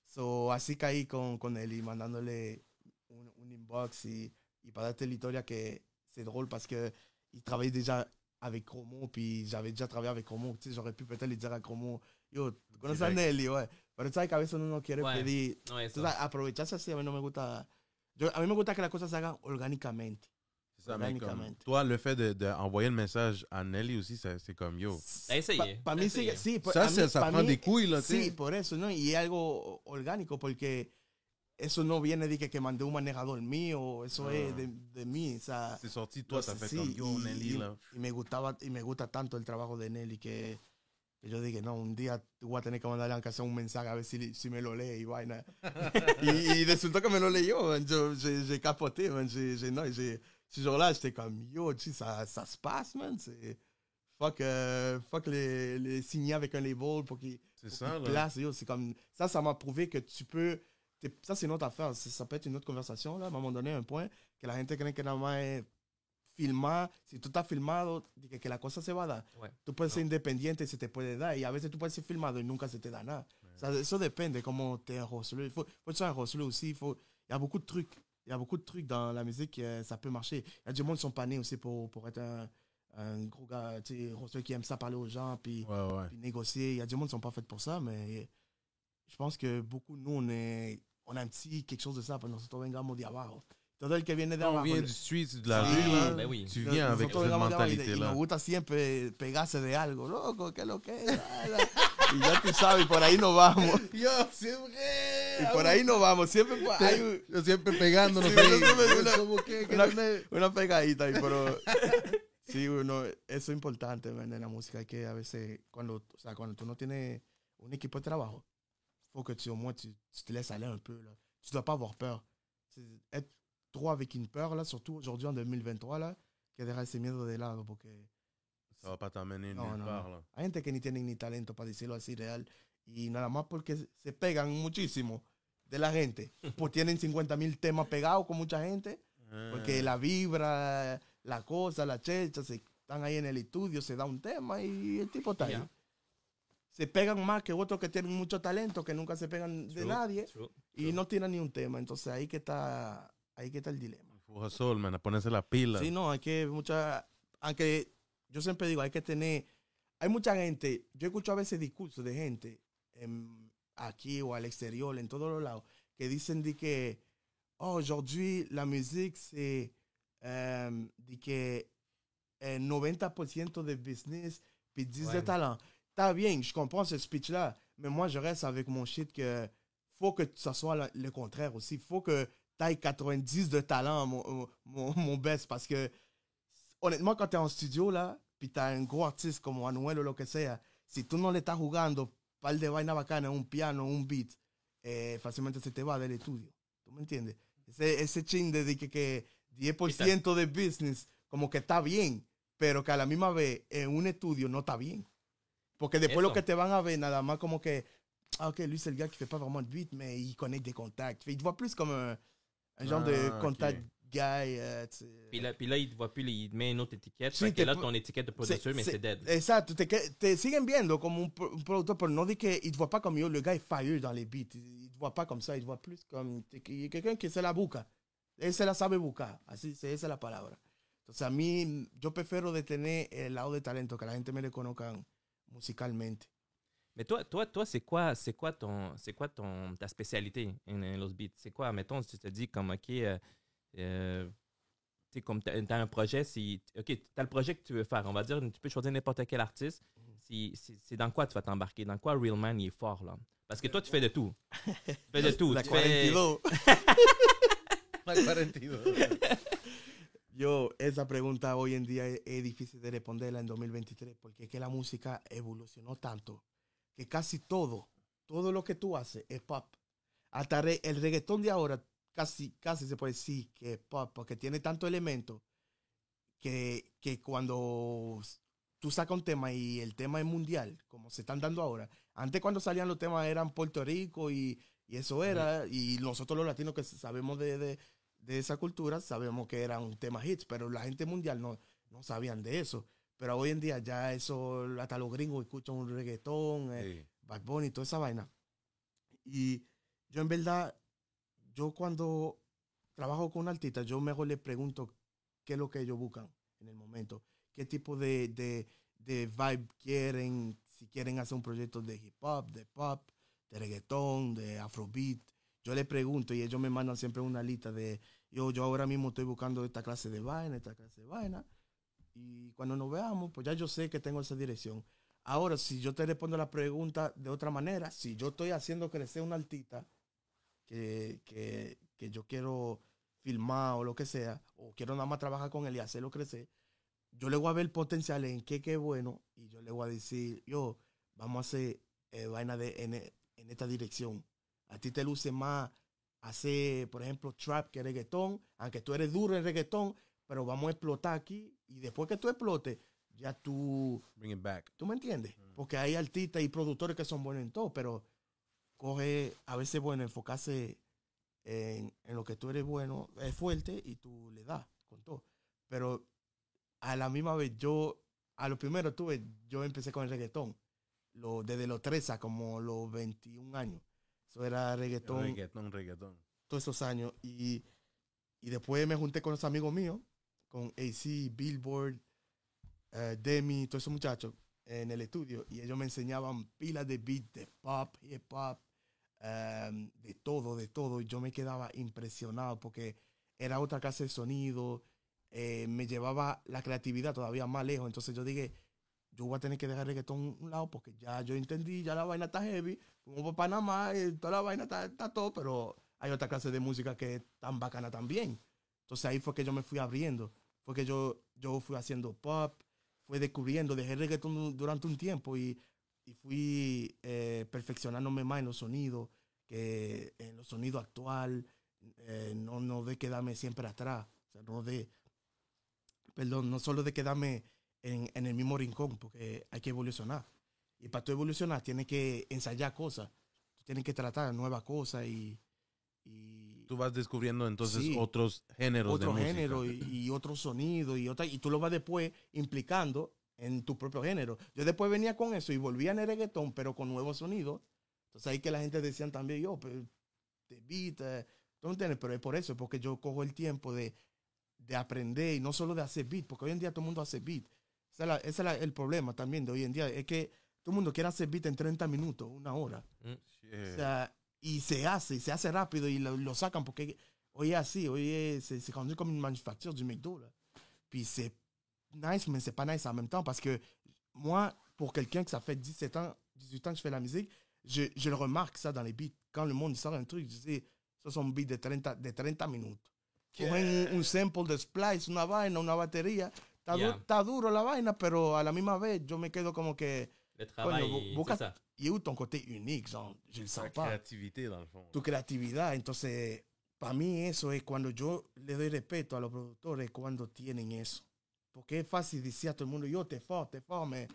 So, así caí con Nelly, mandándole un inbox y para darte la historia que c'est drôle parce que il travaillait déjà avec Chromo, puis j'avais déjà travaillé avec Chromo. Tu sais, j'aurais pu peut-être lui dire à Chromo, yo, ¿tú conoces a Nelly? Ouais. Pero sabes que a veces uno no quiere pedir. No, tú sabes, aprovecharse así, a mí no me gusta. A mí me gusta que las cosas se hagan orgánicamente. C'est ça, mais comme toi, le fait d'envoyer le message à Nelly aussi, c'est comme yo. Para mí sí. Ça prend des couilles, là, sí, por eso, ¿no? Y es algo orgánico, porque eso no viene de que mandé un manejador mío, eso es de mí. O sea, c'est sorti, toi, t'as fait comme yo, Nelly, là. Y me gusta tanto el trabajo de Nelly que Y yo dije, no, un día voy a tener que mandarle aunque sea un mensaje a ver si me lo lee y vaina. y resultó que me lo leyó, man. J'ai capoté, man. Ce jour-là, j'étais comme, yo, tu sais, ça se passe, man. Fuck les signer avec un label pour qu'il place. Yo, c'est comme, ça m'a prouvé que tu peux... Ça, c'est une autre affaire. Ça peut être une autre conversation, là. À un moment donné, un point, que la gente cree que nada más es filmar. Si tú estás filmado, que la cosa se va a dar. Ouais. Tú puedes ser independiente y se te puede dar. Y a veces tú puedes ser filmado y nunca se te da nada. O sea, eso depende comment tu es enrocelé. Il faut être enrocelé aussi. Il y a beaucoup de trucs. Il y a beaucoup de trucs dans la musique, ça peut marcher. Il y a du monde qui sont pas nés aussi pour être un gros gars, tu sais, qui aime ça parler aux gens, puis négocier. Il y a du monde qui sont pas faits pour ça, mais je pense que beaucoup, nous, on a un petit quelque chose de ça, parce que nosotros vengamos de abajo. Todo el que viene de abajo. On vient du street, de la rue, ben oui. Tu viens avec cette mentalité-là. Y nos gusta siempre pegarse de algo, loco, ¿qué es lo que es? Y ya tú sabes, por ahí nos vamos. Yo, siempre. Y por ahí nos vamos, siempre. Yo siempre pegándonos. Una pegadita ahí, pero. Sí, bueno, eso es importante, man, en la música. Hay que a veces, cuando tú no tienes un équipe de trabajo, faut que au moins tu te laisses aller un peu. Là. Tu dois pas avoir peur. Être trop avec une peur, là, surtout aujourd'hui en 2023, là, que dejar ese miedo de lado, porque ça va pas t'amener nulle part. Là. Hay gente que ni tienen ni talento, para decirlo así real, y nada más porque se pegan muchísimo de la gente, pues tienen 50,000 temas pegados con mucha gente, porque la vibra, la cosa, la checha, están ahí en el estudio, se da un tema y el tipo está ahí. Se pegan más que otros que tienen mucho talento, que nunca se pegan de nadie y no tienen ni un tema. Entonces ahí que está el dilema. Fuja sol, man, a ponerse la pila. Sí, no, hay que aunque yo siempre digo, hay mucha gente, yo escucho a veces discursos de gente aquí o al exterior, en todos los lados, que dicen de que, aujourd'hui, la musique, c'est de que 90% de business puis 10% de talent. T'as bien, je comprends ce speech-là, mais moi, je reste avec mon shit que faut que ça soit le contraire aussi. Il faut que tu aies 90 de talent, mon best, parce que, honnêtement, quand tu es en studio, là, puis tu as un gros artiste comme Anuel o lo que sea, si tú no le estás jugando par de vaina bacana, un piano, un beat, fácilmente se te va del estudio. ¿Tú me entiendes? Ese chin de que 10% de business como que está bien, pero que a la misma vez en un estudio no está bien. Porque después lo que te van a ver, nada más como que, ok, lui c'est le gars qui fait pas vraiment de beat, mais il connaît des contacts. Il te voit plus comme un genre de contact guy. Puis là, il te voit plus, il te met une autre étiquette. Sí, que là, ton étiquette de producteur, mais c'est dead. Exacto, te siguen viendo como un producteur, pero no de que il te voit pas comme yo, le gars est fire dans les beats. Il te voit pas comme ça, il te voit plus comme quelqu'un que se la busca. Él se la sabe buscar, así, esa es la palabra. Entonces a mí, yo prefiero de tener el lado de talento, que la gente me reconozca musicalmente. Mais toi, c'est quoi ta spécialité en los beats? C'est quoi, mettons, tu te dis comme, OK, comme t'as un projet, OK, t'as le projet que tu veux faire. On va dire, tu peux choisir n'importe quel artiste. C'est dans quoi tu vas t'embarquer? Dans quoi Real Man il est fort, là? Parce que toi, tu fais de tout. Tu fais de tout. La 42. La 42. Yo, esa pregunta hoy en día es difícil de responderla en 2023 porque es que la música evolucionó tanto que casi todo lo que tú haces es pop. Hasta el reggaetón de ahora casi se puede decir que es pop porque tiene tanto elemento que cuando tú sacas un tema y el tema es mundial, como se están dando ahora. Antes cuando salían los temas eran Puerto Rico y eso era, y nosotros los latinos que sabemos de esa cultura, sabemos que eran temas hits, pero la gente mundial no sabían de eso. Pero hoy en día ya eso, hasta los gringos escuchan un reggaetón, Bad Bunny, toda esa vaina. Y yo en verdad, yo cuando trabajo con un artista, yo mejor le pregunto qué es lo que ellos buscan en el momento, qué tipo de vibe quieren, si quieren hacer un proyecto de hip hop, de pop, de reggaetón, de afrobeat. Yo le pregunto y ellos me mandan siempre una lista de, yo ahora mismo estoy buscando esta clase de vaina, y cuando nos veamos, pues ya yo sé que tengo esa dirección. Ahora, si yo te respondo la pregunta de otra manera, si yo estoy haciendo crecer una artista que yo quiero filmar o lo que sea, o quiero nada más trabajar con él y hacerlo crecer, yo le voy a ver el potencial en qué es bueno, y yo le voy a decir, vamos a hacer vaina en esta dirección. A ti te luce más hacer, por ejemplo, trap que reggaetón, aunque tú eres duro en reggaetón, pero vamos a explotar aquí y después que tú explotes, ya tú... Bring it back. ¿Tú me entiendes? Porque hay artistas y productores que son buenos en todo, pero a veces bueno enfocarse en lo que tú eres bueno, es fuerte y tú le das con todo. Pero a la misma vez a lo primero yo empecé con el reggaetón, desde los 13 a como los 21 años. Eso era reggaetón. Reggaetón. Todos esos años. Y después me junté con los amigos míos, con AC, Billboard, Demi, todos esos muchachos en el estudio. Y ellos me enseñaban pilas de beat, de pop, hip hop, de todo. Y yo me quedaba impresionado porque era otra clase de sonido. Me llevaba la creatividad todavía más lejos. Entonces yo dije, yo voy a tener que dejar el reggaetón a un lado porque ya yo entendí, ya la vaina está heavy. Como para Panamá, toda la vaina está todo, pero hay otra clase de música que es tan bacana también. Entonces ahí fue que yo me fui abriendo. Fue que yo fui haciendo pop, fui descubriendo, dejé el reggaetón durante un tiempo y fui perfeccionándome más en los sonidos, en los sonidos actual, no de quedarme siempre atrás. O sea, no solo de quedarme en el mismo rincón, porque hay que evolucionar. Y para tú evolucionar, tienes que ensayar cosas. Tú tienes que tratar nuevas cosas y tú vas descubriendo entonces sí, otros géneros otro de género música. y otro sonido y tú lo vas después implicando en tu propio género. Yo después venía con eso y volvía en el reggaetón, pero con nuevos sonidos. Entonces ahí que la gente decían también, pues, de beat, ¿tú entiendes? Pero es por eso, porque yo cojo el tiempo de aprender y no solo de hacer beat, porque hoy en día todo el mundo hace beat. Ese es el problema también de hoy en día, es que todo el mundo quiere hacer beat en 30 minutos, una hora. O sea, y se hace rápido y lo sacan porque hoy es así, c'est rendu comme une manufacture du McDo. Là. Puis c'est nice, mais c'est pas nice en même temps parce que moi, pour quelqu'un que ça fait 18 ans que je fais la musique, je le remarque ça dans les beats. Quand le monde sort un truc, je dis, ça sont beats de 30 minutos. Cogen un sample de splice, una vaina, una batería. Está duro la vaina, pero a la misma vez yo me quedo como que... Le travail, c'est ça. Il y a eu ton côté unique, genre, je le sens pas. La creatividad, dans le fond. Tu creatividad. Entonces, para mí eso es cuando yo le doy respeto a los productores cuando tienen eso. Porque es fácil decir a todo el mundo, yo, t'es fort, mais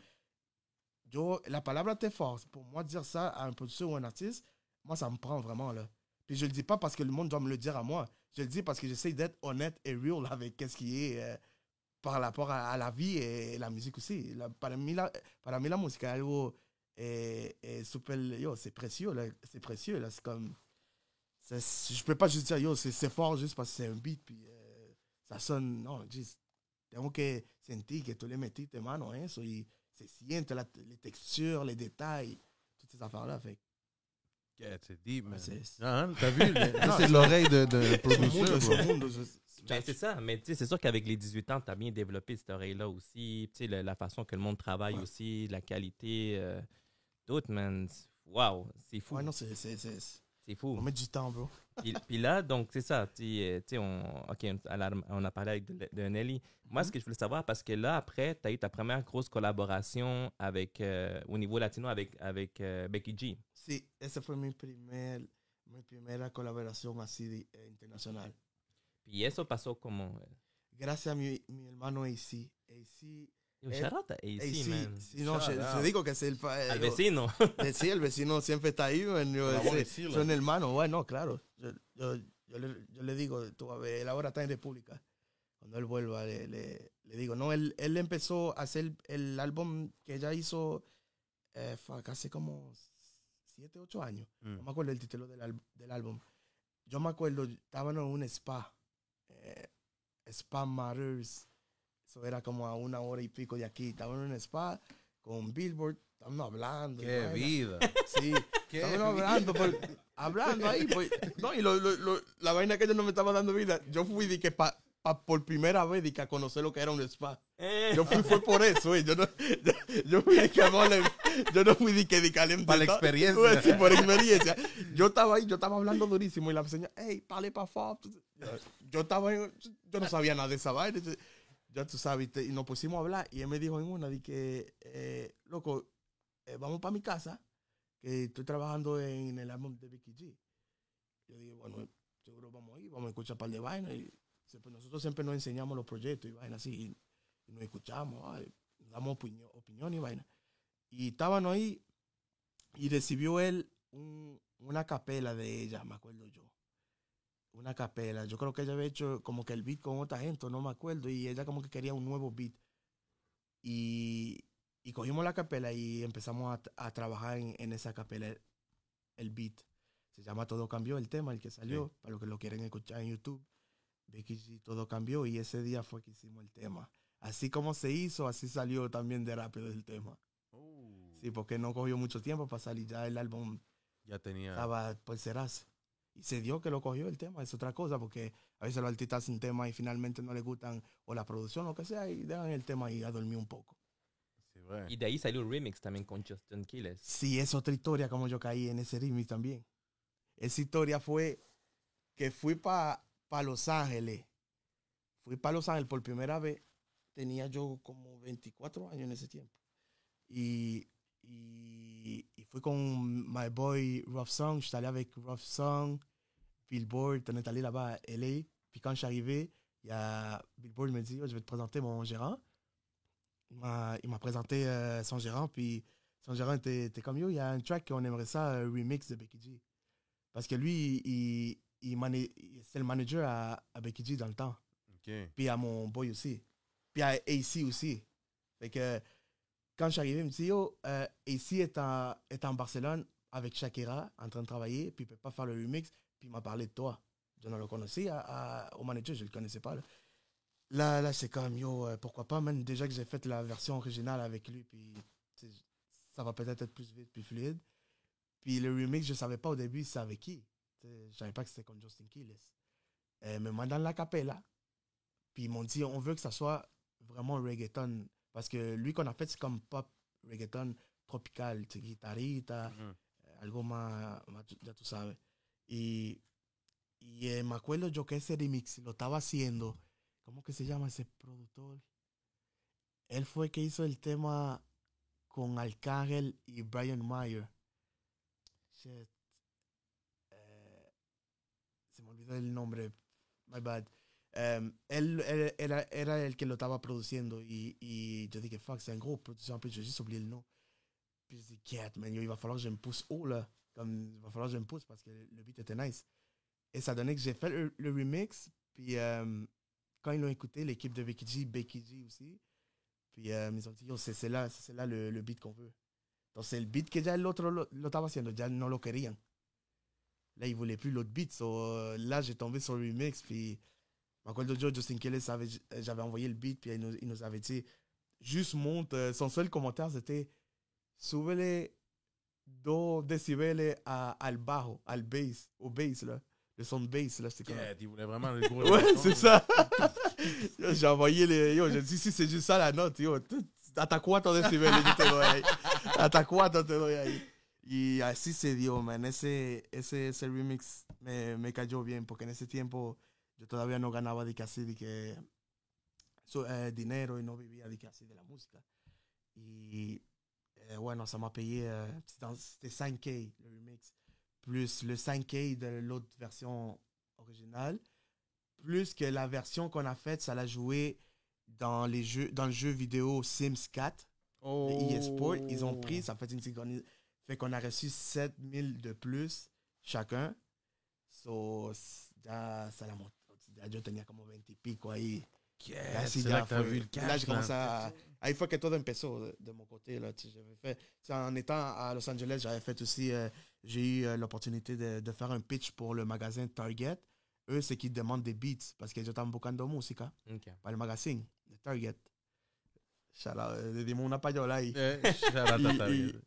la palabra t'es fort, pour moi, dire ça à un producteur ou un artiste, moi, ça me prend vraiment, là. Puis je le dis pas parce que le monde doit me le dire à moi. Je le dis parce que j'essaie d'être honnête et real avec qu'est-ce qui est par rapport à la vie et la musique aussi. Para mí la música es algo super, c'est précieux, là. C'est précieux, là. C'est comme... je peux pas juste dire, c'est fort juste parce que c'est un beat, puis ça sonne... Non, juste... Tengo que sentir que tú le metiste mano a eso y se siente les textures, les détails, toutes ces affaires-là. Fait c'est deep, man. Ah, t'as vu? C'est l'oreille de producteur. C'est ça, mais c'est sûr qu'avec les 18 ans, tu as bien développé cette oreille-là aussi. La façon que le monde travaille aussi, la qualité, tout, man. Wow, c'est fou. Ouais, non, c'est fou. On met du temps, bro. Puis là, donc, c'est ça. On a parlé de Nelly. Moi, ce que je voulais savoir, parce que là, après, tu as eu ta première grosse collaboration au niveau latino avec Becky G. Sí, esa fue mi primera colaboración así internacional. Y eso pasó como... Gracias a mi hermano AC. Shout out a AC, man. Sí, no, yo digo que es el... Al vecino. Sí, el vecino siempre está ahí. Son hermanos. Bueno, claro. Yo le digo, tú a ver, él ahora está en República. Cuando él vuelva, le digo, no, él empezó a hacer el álbum que ella hizo hace como 7, 8 años. No me acuerdo el título del álbum. Yo me acuerdo, estaban en un spa. Spa Matters. Eso era como a 1 hora y pico de aquí. Estaban en un spa con Billboard. Estaban hablando. ¡Qué vida! Sí, estaban hablando ahí. Pues, no, y la vaina que ellos no me estaban dando vida. Yo fui de que por primera vez de que a conocer lo que era un spa. Yo fue por eso. Yo fui de que yo no fui de que calentar. Para la experiencia. Sí, por experiencia. Yo estaba ahí, yo estaba hablando durísimo y la señora, hey, pale pa' fa. Yo no sabía nada de esa vaina. Ya tú sabes, y nos pusimos a hablar y él me dijo en una de que, loco, vamos para mi casa, que estoy trabajando en el álbum de Becky G. Yo dije, bueno, seguro vamos a ir, vamos a escuchar un par de vainas. Y nosotros siempre nos enseñamos los proyectos y vainas así, y nos escuchamos, nos damos opinión y vainas. Y estaban ahí, y recibió él una capela de ella, me acuerdo yo. Una capela. Yo creo que ella había hecho como que el beat con otra gente, no me acuerdo, y ella como que quería un nuevo beat. Y cogimos la capela y empezamos a trabajar en esa capela, el beat. Se llama Todo Cambió, el tema, el que salió, sí. Para los que lo quieren escuchar en YouTube. Becky G, Todo Cambió, y ese día fue que hicimos el tema. Así como se hizo, así salió también de rápido el tema. Sí, porque no cogió mucho tiempo para salir, ya el álbum ya estaba por cerrarse. Y se dio que lo cogió el tema, es otra cosa, porque a veces los artistas hacen temas y finalmente no les gustan, o la producción, o lo que sea, y dejan el tema y a dormir un poco. Sí, bueno. Y de ahí salió un remix también con Justin Quiles. Sí, es otra historia, como yo caí en ese remix también. Esa historia fue que fui para Los Ángeles. Fui para Los Ángeles por primera vez. Tenía yo como 24 años en ese tiempo. Y fui con my boy Rough Song. Je suis allé avec Rough Song, Billboard. On est allé là-bas à LA. Puis quand je suis arrivé, il y a Billboard me dit, oh, je vais te présenter mon gérant. Il m'a présenté son gérant. Puis son gérant était comme, yo, il y a un track qu'on aimerait ça, un remix de Becky G. Parce que lui, c'est le manager à Becky G dans le temps. Okay. Puis à mon boy aussi. Puis à AC aussi. Fait que quand je suis arrivé, il me dit, yo, AC est en Barcelone avec Shakira, en train de travailler, puis il ne peut pas faire le remix, puis il m'a parlé de toi. Je ne le connaissais au manager, je ne le connaissais pas. Là c'est comme, yo, pourquoi pas, même déjà que j'ai fait la version originale avec lui, puis ça va peut-être être plus vite, plus fluide. Puis le remix, je ne savais pas au début c'est avec qui. Je ne savais pas que c'était comme Justin Quiles. Mais moi, dans la capella, puis ils m'ont dit, on veut que ça soit vraiment reggaeton. Parce que lui qu'on a fait, c'est comme pop reggaeton tropical. Guitarrita, algo más, ya tú sabes. Y me acuerdo yo que ese remix lo estaba haciendo. ¿Cómo que se llama ese productor? Él fue que hizo el tema con Arcángel y Brian Mayer. Shit. Se me olvidó el nombre. My bad. Él era el que lo estaba produciendo y yo dije, fuck, c'est un gros producteur. En plus, j'ai juste oublié le nom. Puis je dis, cat, man, il va falloir que je me pousse haut, là. Comme, il va falloir que je me pousse parce que le beat était nice. Et ça donnait que j'ai fait le remix. Puis quand ils l'ont écouté, l'équipe de Becky G aussi. Puis ils ont dit, yo, c'est là le beat qu'on veut. Entonces, el beat que ya el otro lo estaba haciendo, ya no lo querían. Là, ils ne voulaient plus l'autre beat. So, là, j'ai tombé sur le remix. Puis, je me rappelle de Justin Quiles, j'avais envoyé le beat. Puis, il nous avait dit, juste monte. Son seul commentaire, c'était, súbele 2 décibels al bajo, al bass, au bass, là. Le son de bass, là. C'était yeah, il voulait vraiment le gros. Ouais, c'est ça. J'ai envoyé les. Yo, j'ai dit, si c'est juste ça la note, yo. ¿Hasta cuántos decibeles yo te doy ahí? ¿Hasta cuántos te doy ahí? Y así se dio, man. Ese remix me cayó bien, porque en ese tiempo yo todavía no ganaba de que así, de que dinero y no vivía de que así de la música. Y bueno, ça m'a payé, c'était 5K le remix, plus le 5K de l'autre version originale, plus que la version qu'on a faite, ça l'a joué dans le jeu vidéo Sims 4 de eSport. Ils ont pris, ça fait une synchronisation. Fait qu'on a reçu 7000 de plus chacun. So, ya ça l'a monté. Ya yo tenía como 20 y pico ahí. Yeah, c'est là que t'as vu le cash. Là, j'ai commencé à... Ahí fue que todo empezó de mon côté. Là, j'avais fait, en étant à Los Angeles, j'avais fait aussi... j'ai eu l'opportunité de faire un pitch pour le magazine Target. Eux, c'est qu'ils demandent des beats parce que yo estaba buscando música para el magazine de Target. Le dimos una payola ahí.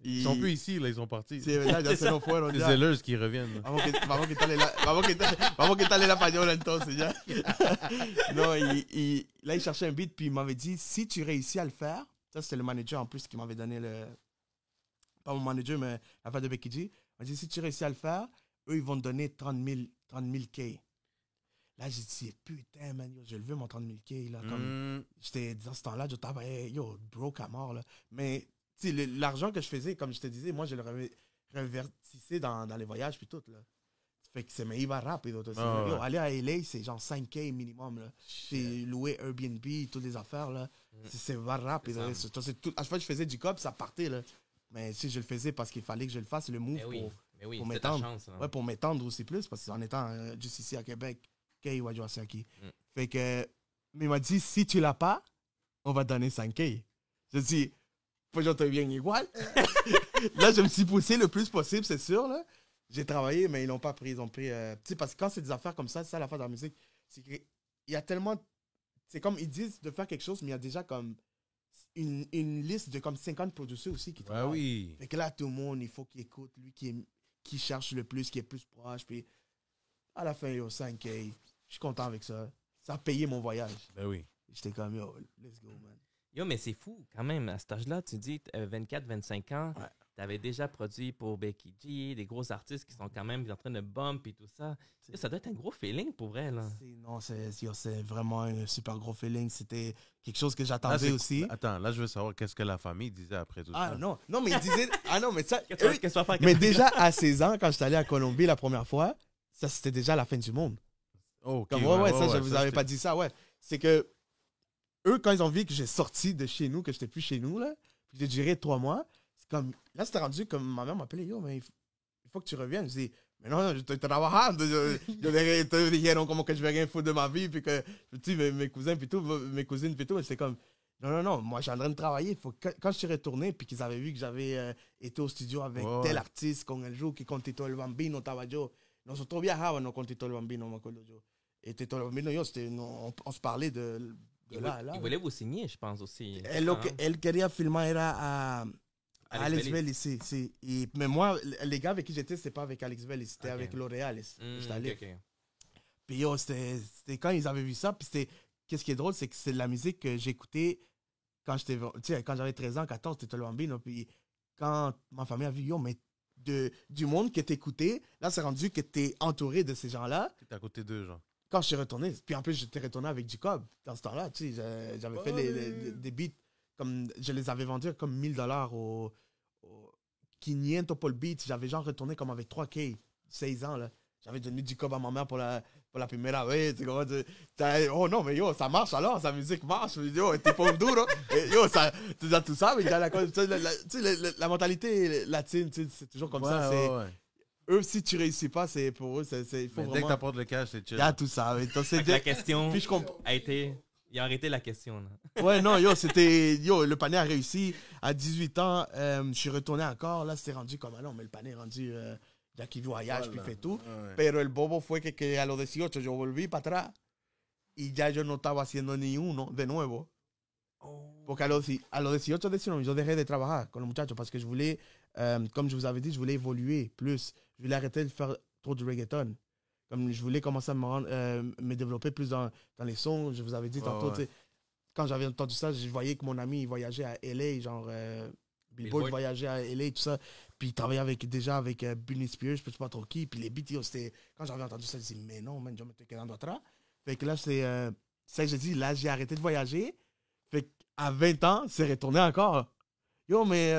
Ils sont plus ici, là, ils sont partis. Sí, verdad, ya se nos fueron. Les Zellers qui reviennent. Vamos a quitarle la payola entonces, ya. Non, et là, il cherchait un beat, puis il m'avait dit, si tu réussis à le faire, ça, c'était le manager en plus qui m'avait donné le... Pas mon manager, mais l'affaire de Becky G. Il m'a dit, si tu réussis à le faire, eux, ils vont te donner 30 000 K. Là, j'ai dit, putain, man, yo, j'ai levé mon 30 000 K. Là, comme j'étais dans ce temps-là, je travaillais, yo, broke à mort. Là. Mais l'argent que je faisais, comme je te disais, moi, je le révertissais dans les voyages puis tout, là. Fait que ça me iba rapido. Aller à LA, c'est genre 5K minimum, là. C'est louer Airbnb, toutes les affaires, là. C'est rapide. À chaque fois que je faisais du cop, ça partait, là. Mais si je le faisais parce qu'il fallait que je le fasse, le move pour m'étendre. Ouais, pour m'étendre aussi plus, parce qu'en étant juste ici à Québec, K, Wajwasaki. Fait que, mais il m'a dit, si tu l'as pas, on va te donner 5K. Je dis, faut que je te vienne igual. Là, je me suis poussé le plus possible, c'est sûr, là. J'ai travaillé, mais ils l'ont pas pris. Ils ont pris. Tu sais, parce que quand c'est des affaires comme ça, c'est ça l'affaire dans la musique. C'est qu'il y a tellement. C'est comme ils disent de faire quelque chose, mais il y a déjà comme une liste de comme 50 producteurs aussi qui travaillent. Oui. Fait que là, tout le monde, il faut qu'il écoute, lui qui cherche le plus, qui est plus proche. Puis à la fin, 5K, je suis content avec ça. Ça a payé mon voyage. Ben oui. J'étais comme, yo, let's go, man. Yo, mais c'est fou quand même. À cet âge-là, tu dis 24-25 ans. Ouais. Tu avais déjà produit pour Becky G, des gros artistes qui sont quand même en train de bump et tout ça. Ça doit être un gros feeling pour elle. Là. Non, c'est vraiment un super gros feeling. C'était quelque chose que j'attendais aussi. Attends, là, je veux savoir qu'est-ce que la famille disait après tout ça. Non, mais ils disaient... mais ça... Qu'est-ce que tu vas faire? Mais déjà, à 16 ans, quand j'étais allé à Colombie la première fois, ça, c'était déjà la fin du monde. Oh, okay, je vous avais pas dit ça, ouais. C'est que eux, quand ils ont vu que j'ai sorti de chez nous, que j'étais plus chez nous, là, puis j'ai duré 3 mois, comme, là, c'était rendu comme ma mère m'appelait, yo, mais il faut que tu reviennes. Je dis, mais non, je estoy trabajando. Te dijeron como que je vais rien foutre de ma vie, puis que, tu sais, mes cousins, puis tout, mes cousines, puis tout, c'est comme, non, moi, je suis en train de travailler. Quand je suis retourné, puis qu'ils avaient vu que j'avais été au studio avec tel artiste, con el Rookie, con Tito el Bambino, estaba yo. Nosotros viajábamos con Tito el Bambino, me acuerdo yo. Et Tito el Bambino, yo, on se parlait de là. Il voulait vous signer, je pense aussi. Elle quería filmar era a Alex Bellis, si. Mais moi, les gars avec qui j'étais, c'était pas avec Alex Bellis, c'était avec L'Oréal. Puis yo, c'était quand ils avaient vu ça, puis c'était... Qu'est-ce qui est drôle, c'est que c'est de la musique que j'écoutais quand j'avais 13 ans, 14, c'était le Bambino. Puis quand ma famille a vu, yo, mais du monde que t'écoutais, là, c'est rendu que t'es entouré de ces gens-là. T'es à côté d'eux, genre. Quand je suis retourné, puis en plus, j'étais retourné avec Jacob dans ce temps-là, tu sais, j'avais fait des beats, comme je les avais vendus comme $1000 au 500 pour le beat. J'avais genre retourné comme avec 3K, 16 ans, là. J'avais donné du cob à ma mère pour la première fois. Oh non, mais yo, ça marche alors, sa musique marche. Yo, t'es pas un duro. Yo, tu as tout ça, mais la mentalité latine, c'est toujours comme ça. Eux, si tu réussis pas, c'est pour eux, il faut vraiment... Dès que t'apportes le cash, c'est chill. Il y a tout ça. La question a été... Il a arrêté la question, là. Ouais, non, yo, le panier a réussi. À 18 ans, je suis retourné encore. Là, c'était rendu comme... non, mais le panier est rendu... ya que voyage, puis fait tout. Pero el bobo fue que a los 18 yo volví para atrás y ya yo no estaba haciendo ni uno de nuevo. Porque a los 18, 19, yo dejé de trabajar con los muchachos parce que je voulais, comme je vous avais dit, je voulais évoluer plus. Je voulais arrêter de faire trop de reggaeton. Comme je voulais commencer à me développer plus dans les sons. Je vous avais dit tantôt, quand j'avais entendu ça, je voyais que mon ami il voyageait à LA, genre Billboard voyageait à LA, tout ça. Puis il travaillait déjà avec Britney Spears, je ne sais pas trop qui. Puis les beats, c'était... Quand j'avais entendu ça, je me dis, mais non, man, je me suis quedando atrás. Fait que là, c'est ça que j'ai dit, là, j'ai arrêté de voyager. Fait qu'à 20 ans, c'est retourné encore. Yo, mais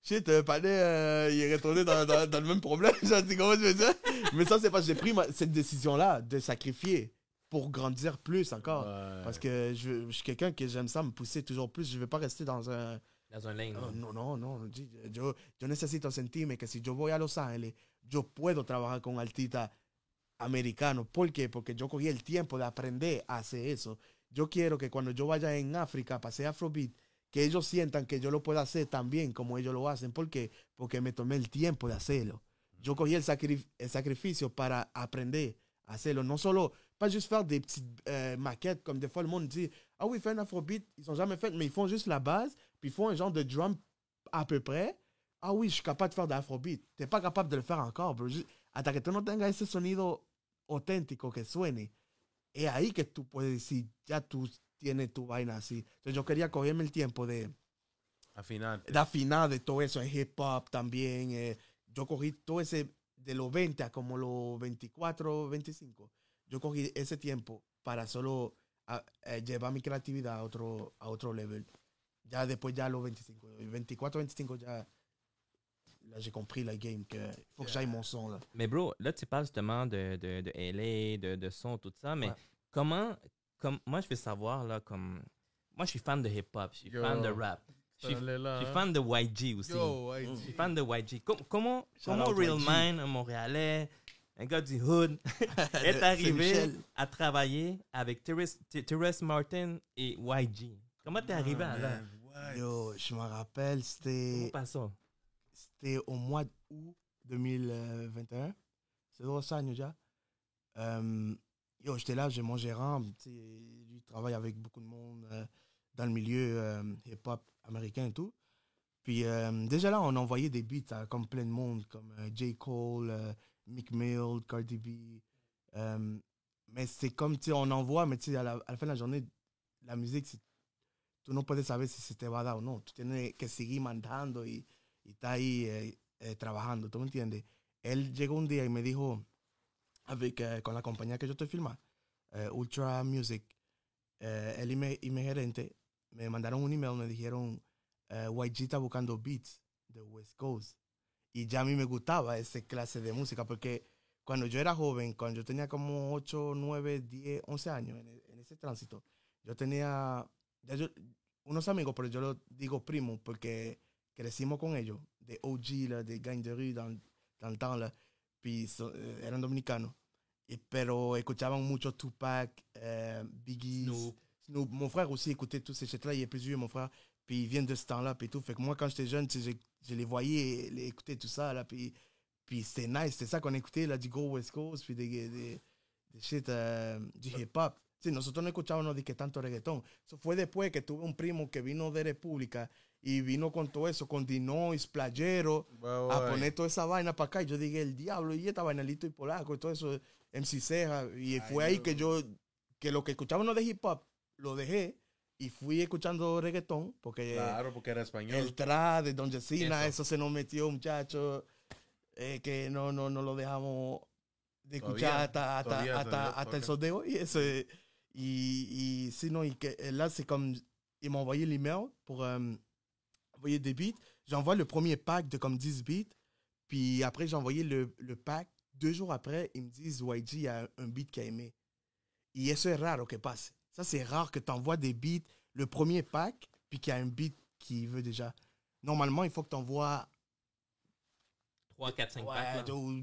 shit, Panet, il est retourné dans le même problème. J'ai dit, comment je veux dire? Mais ça, c'est parce que j'ai pris cette décision-là de sacrifier pour grandir plus encore. Ouais. Parce que je suis quelqu'un que j'aime ça, me pousser toujours plus. Je ne vais pas rester dans un lane. No. Yo necesito sentirme que si yo voy a Los Ángeles, yo puedo trabajar con artistas americanos. ¿Por qué? Porque yo cogí el tiempo de aprender a hacer eso. Yo quiero que cuando yo vaya en África, pase Afrobeat, que ellos sientan que yo lo puedo hacer tan bien como ellos lo hacen. ¿Por qué? Porque me tomé el tiempo de hacerlo. Yo cogí el sacrificio para aprender a hacerlo. No solo, pas juste faire des petites maquettes, comme des fois le monde dit, ah oui, fais un Afrobeat, ils n'ont jamais fait, mais ils font juste la base, puis ils font un genre de drum à peu près. Ah oui, je suis capable de faire de l'Afrobeat. Tu n'es pas capable de le faire encore, bro. Hasta que tú no tengas ese sonido auténtico que suene, es ahí que tú puedes decir, ya tú tienes tu vaina así. Entonces yo quería cogerme el tiempo de afinar de todo eso, en hip hop también. Yo cogí todo ese, de los 20 a como los 24, 25. Yo cogí ese tiempo para solo llevar mi creatividad a otro level. Ya después, ya a los 25, 24, 25, ya, là, j'ai compris la game, que faut que j'aille mon son, là. Mais bro, là, tu parles justement de LA, de son, tout ça, mais Ouais. comment, moi, je veux savoir, là, comme, moi, je suis fan de hip-hop, je suis fan de rap, je suis fan de YG aussi. Je suis fan de YG. Comment out Real YG. Mind, un Montréalais, un gars du hood, est arrivé Saint-Michel. à travailler avec Terrence Martin et YG? Comment t'es arrivé à là? Yo, je me rappelle, Comment pas ça? c'était au mois d'août 2021. C'est 2 ans déjà. Yo, j'étais là, j'ai mon gérant. Tu sais, lui, il travaille avec beaucoup de monde dans le milieu hip-hop américain et tout. Puis déjà là, on envoyait des beats à comme plein de monde, comme J. Cole, Meek Mill, Cardi B. Mais c'est comme, tu sais, on envoie, mais tu sais, à la fin de la journée, la musique, tú no puedes saber si se te va a dar o no. Tú tienes que seguir mandando y está ahí trabajando, ¿tú me entiendes? Él llegó un día y me dijo, con la compañía que yo estoy filmando, Ultra Music, él y mi gerente me mandaron un email, me dijeron, YG está buscando beats de West Coast. Y ya a mí me gustaba esa clase de música, porque cuando yo era joven, cuando yo tenía como 8, 9, 10, 11 años en ese tránsito, yo tenía unos amigos, pero yo los digo primos, porque crecimos con ellos, de OG, là, de Gang de Rue, dans le temps, là, puis eran dominicanos, pero escuchaban mucho Tupac, Biggie, Snoop. Mon frère aussi écoutait tous ces shit-là, il est plus vieux, mon frère, puis ils viennent de ce temps-là, puis tout. Fait que moi, quand j'étais jeune, je les voyais écouter tout ça, là, puis c'était nice, c'était ça qu'on écoutait, là, du Go West Coast, puis des shit, du hip-hop. Sí, nosotros no escuchábamos de que tanto reggaetón. Eso fue después que tuve un primo que vino de República y vino con todo eso, con Dinois, Playero, a poner toda esa vaina para acá. Y yo dije, el diablo, y esta vaina Lito y Polaco, y todo eso, MC Ceja. Y fue ahí que que lo que escuchábamos de hip hop, lo dejé y fui escuchando reggaetón, porque porque era español. El tra de Don Yesina, eso se nos metió, muchachos, que no lo dejamos de escuchar hasta el sondeo y eso. Y sinon, là, c'est comme, ils m'ont envoyé l'email pour envoyer des beats. J'envoie le premier pack de comme 10 beats. Puis après, j'ai envoyé le pack. 2 jours après, ils me disent, YG, il y a un beat qu'il a aimé. Et eso es raro que passe. Ça, c'est rare que tu envoies des beats, le premier pack, puis qu'il y a un beat qu'il veut déjà. Normalement, il faut que tu envoies 3, 4, 5 packs. Ou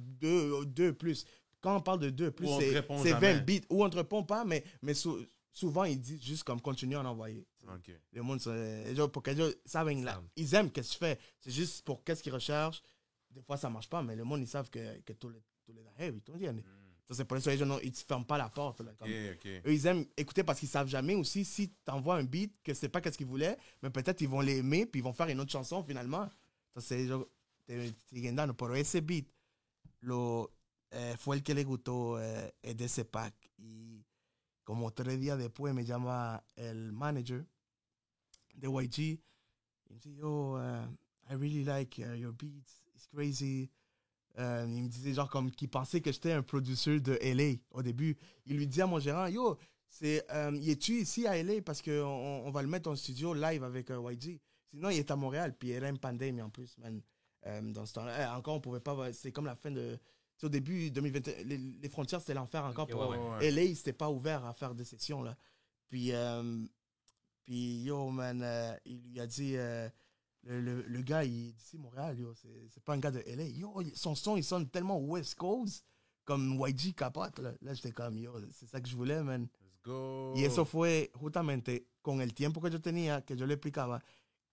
2 plus. Quand on parle de 2 plus, c'est 20 jamais. beats. Ou on ne te répond pas, mais souvent, ils disent juste comme continue à en envoyer. Okay. Le monde, pour que ils aiment ce que je fais. C'est juste pour qu'est-ce qu'ils recherchent. Des fois, ça ne marche pas, mais le monde, ils savent que tous les heavy, tu entiendes? C'est pour ça qu'ils ne te ferment pas la porte. Là, Okay. Eux, ils aiment écouter parce qu'ils ne savent jamais aussi si tu envoies un beat que ce n'est pas ce qu'ils voulaient, mais peut-être ils vont l'aimer puis ils vont faire une autre chanson finalement. Entonces, siguiendo, pero ese beat fue el que le gustó de ese pack. Y como 3 días después me llama el manager de YG y me dice, yo, I really like your beats, it's crazy. Il me disait genre comme qu'il pensait que j'étais un producteur de LA au début. Il lui dit à mon gérant, yo, il est-tu ici à LA parce qu'on va le mettre en studio live avec YG. Sinon, il est à Montréal, puis il y a une pandémie en plus, man. Dans ce temps-là, encore, on pouvait pas. C'est comme la fin de. Au début 2021, les frontières, c'était l'enfer encore. LA, c'était pas ouvert à faire des sessions, là. Puis yo, man, il lui a dit. Le gars, il est d'ici, Montréal, yo. C'est pas un gars de LA. Yo, son son, il sonne tellement West Coast, comme YG capote, là. Là, j'étais comme, yo, c'est ça que je voulais, man. Let's go. Y eso fue justamente con el tiempo que yo tenía, que yo le explicaba,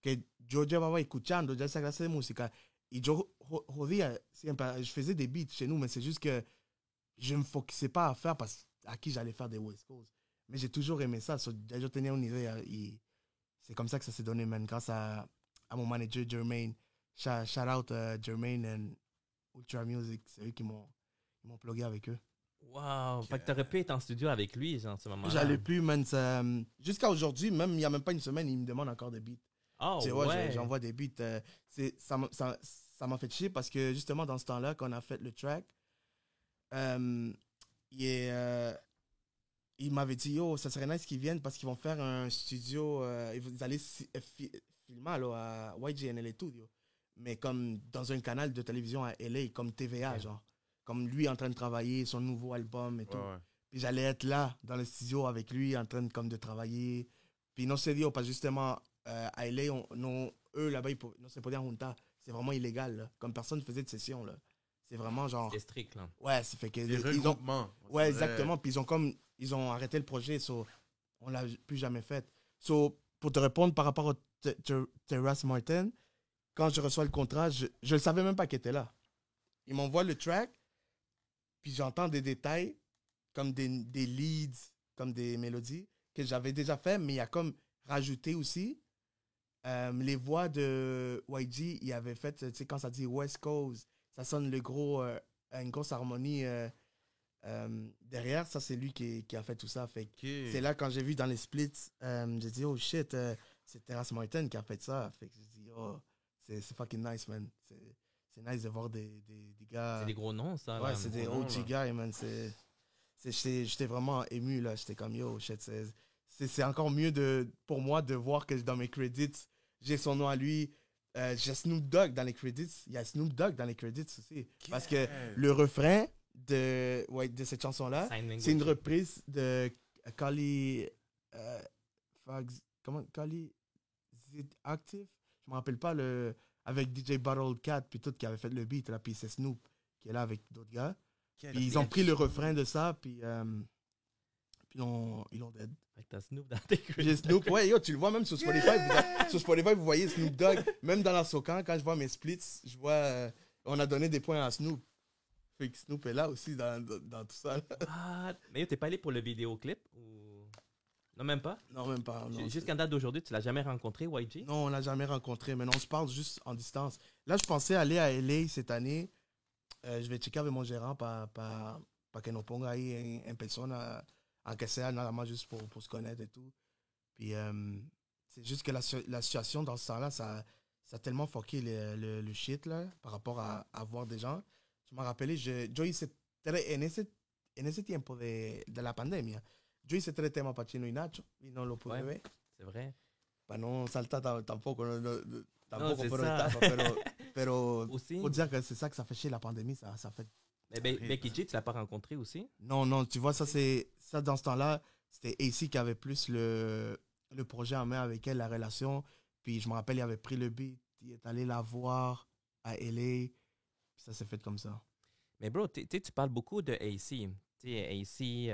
que yo llevaba escuchando ya esa clase de música, y yo jodía siempre, je faisais des beats chez nous, mais c'est juste que je me focusais pas à faire parce à qui j'allais faire des West Coast. Mais j'ai toujours aimé ça, ya yo tenía une idée, y c'est comme ça que ça s'est donné, man, grâce à mon manager Jermaine. Shout out Jermaine and Ultra Music, c'est eux qui m'ont plugué avec eux. Wow! Fait que t'aurais pu être en studio avec lui, genre, en ce moment-là. J'allais plus, man. Jusqu'à aujourd'hui, même il n'y a même pas une semaine, il me demande encore des beats. Oh, ouais. J'envoie des beats. Ça m'a fait chier parce que justement, dans ce temps-là, quand on a fait le track, il m'avait dit, yo, ça serait nice qu'ils viennent parce qu'ils vont faire un studio, ils allaient filmer là, à YGNL Studio. Mais comme dans un canal de télévision à LA, comme TVA, genre. Comme lui en train de travailler son nouveau album et tout. Ouais. Puis j'allais être là, dans le studio avec lui, en train de travailler. Puis non, c'est dit, parce que justement, à LA, eux là-bas, non, c'est pas dire junta. C'est vraiment illégal, là. Comme personne ne faisait de session, là. C'est vraiment genre. C'est strict, là. Ouais, c'est fait que. Des regroupements. Ouais, exactement. Puis ils ont arrêté le projet, on l'a plus jamais fait. Pour te répondre par rapport à Terrace Martin, quand je reçois le contrat, je ne savais même pas qu'il était là. Il m'envoie le track, puis j'entends des détails, comme des leads, comme des mélodies, que j'avais déjà fait, mais il y a comme rajouté aussi. Les voix de YG, il avait fait, tu sais, quand ça dit West Coast, ça sonne une grosse harmonie derrière. Ça, c'est lui qui a fait tout ça. Fait c'est là, quand j'ai vu dans les splits, j'ai dit, oh shit, c'est Terrace Martin qui a fait ça. Fait que j'ai dit, oh, c'est fucking nice, man. C'est nice de voir des gars. C'est des gros noms, ça. Ouais, là, c'est des OG guys, man. J'étais vraiment ému, là. J'étais comme, yo, shit, c'est encore mieux pour moi de voir que dans mes credits, j'ai son nom à lui. J'ai Snoop Dogg dans les credits. Il y a Snoop Dogg dans les credits aussi. Parce que le refrain de cette chanson-là, c'est une reprise de Kali Kali Zid Active. Je me rappelle pas avec DJ Battle Cat puis tout qui avait fait le beat là, puis c'est Snoop qui est là avec d'autres gars. Puis ils ont pris le refrain de ça puis ils l'ont dead. T'as Snoop dans tes credits. J'ai Snoop, ouais, yo, tu le vois même sur Spotify. Sur Spotify, vous voyez Snoop Dogg. Même dans la Socan, quand je vois mes splits, je vois, on a donné des points à Snoop. Fait que Snoop est là aussi dans tout ça. Là. Mais t'es pas allé pour le vidéoclip ou... Non, même pas? Non, même pas. Jusqu'à date d'aujourd'hui, tu l'as jamais rencontré, YG? Non, on l'a jamais rencontré, mais non, on se parle juste en distance. Là, je pensais aller à LA cette année. Je vais checker avec mon gérant para que nos ponga ahí en persona, aunque sea nada más juste pour se connaître et tout. Puis c'est juste que la situation dans ce temps-là, ça a tellement fucké le shit là, par rapport à voir des gens. Je me rappelais, yo hice en ese tiempo de la pandemia, yo hice 3 temas para Chino y Nacho y no lo pude ver. C'est vrai. Para no saltar tampoco c'est por ça. etapa, pero Aussi. faut dire que c'est ça que ça fait chier la pandémie, ça fait. Mais Becky G, tu l'as pas rencontré aussi? Non, tu vois, ça dans ce temps-là, c'était AC qui avait plus le projet en main avec elle, la relation. Puis je me rappelle, il avait pris le beat, il est allé la voir à LA. Puis ça s'est fait comme ça. Mais bro, tu parles beaucoup de AC. AC,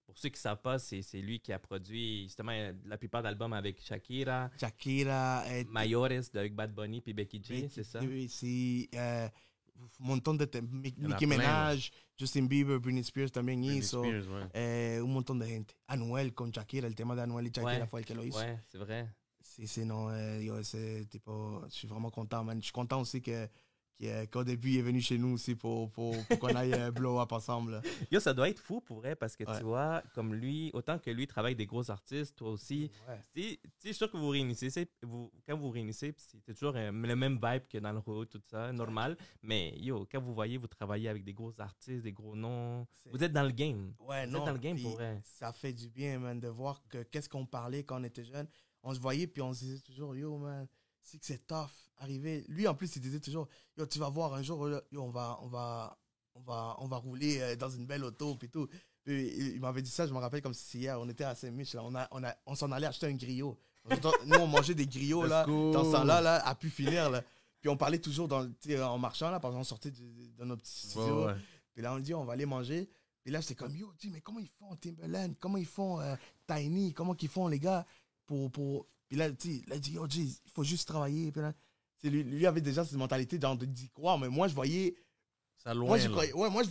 pour ceux qui ne savent pas, c'est lui qui a produit justement la plupart d'albums avec Shakira, Mayores avec Bad Bunny puis Becky G, c'est ça? Sí, un montón de Nicki Minaj, Justin Bieber, Britney Spears también hizo. Un montón de gente. Anuel con Shakira, el tema de Anuel y Shakira fue el que lo hizo. Ouais, c'est vrai. Sí, non, c'est tipo, je suis vraiment content, man. Je suis content aussi qu'au début, il est venu chez nous aussi pour qu'on aille blow up ensemble. Yo, ça doit être fou pour vrai parce que tu vois, comme lui, autant que lui travaille avec des gros artistes, toi aussi. C'est sûr que vous réunissez, quand vous réunissez, c'est toujours le même vibe que dans le road, tout ça, normal. Mais yo, quand vous voyez, vous travaillez avec des gros artistes, des gros noms, vous êtes dans le game. Ouais, vous êtes dans le game pour vrai. Ça fait du bien, man, de voir qu'est-ce qu'on parlait quand on était jeune. On se voyait puis on se disait toujours, yo, man, c'est que c'est tough, arriver. Lui, en plus, il disait toujours, yo, tu vas voir un jour, yo, on va rouler dans une belle auto, puis tout. Puis, il m'avait dit ça, je me rappelle comme si c'était hier, on était à Saint-Mich, on s'en allait acheter un griot. Nous, on mangeait des griots, là, dans ce temps-là, là, à pu finir, là. Puis, on parlait toujours en marchant, là, parce qu'on sortait de nos petits studios. Ouais. Puis là, on dit, on va aller manger. Puis là, j'étais comme, yo, mais comment ils font Timberland? Comment ils font Tiny? Comment ils font, les gars, Puis là, il dit, yo, il faut juste travailler. Puis là, lui avait déjà cette mentalité d'y croire, mais moi, je voyais. Ça loin. Moi,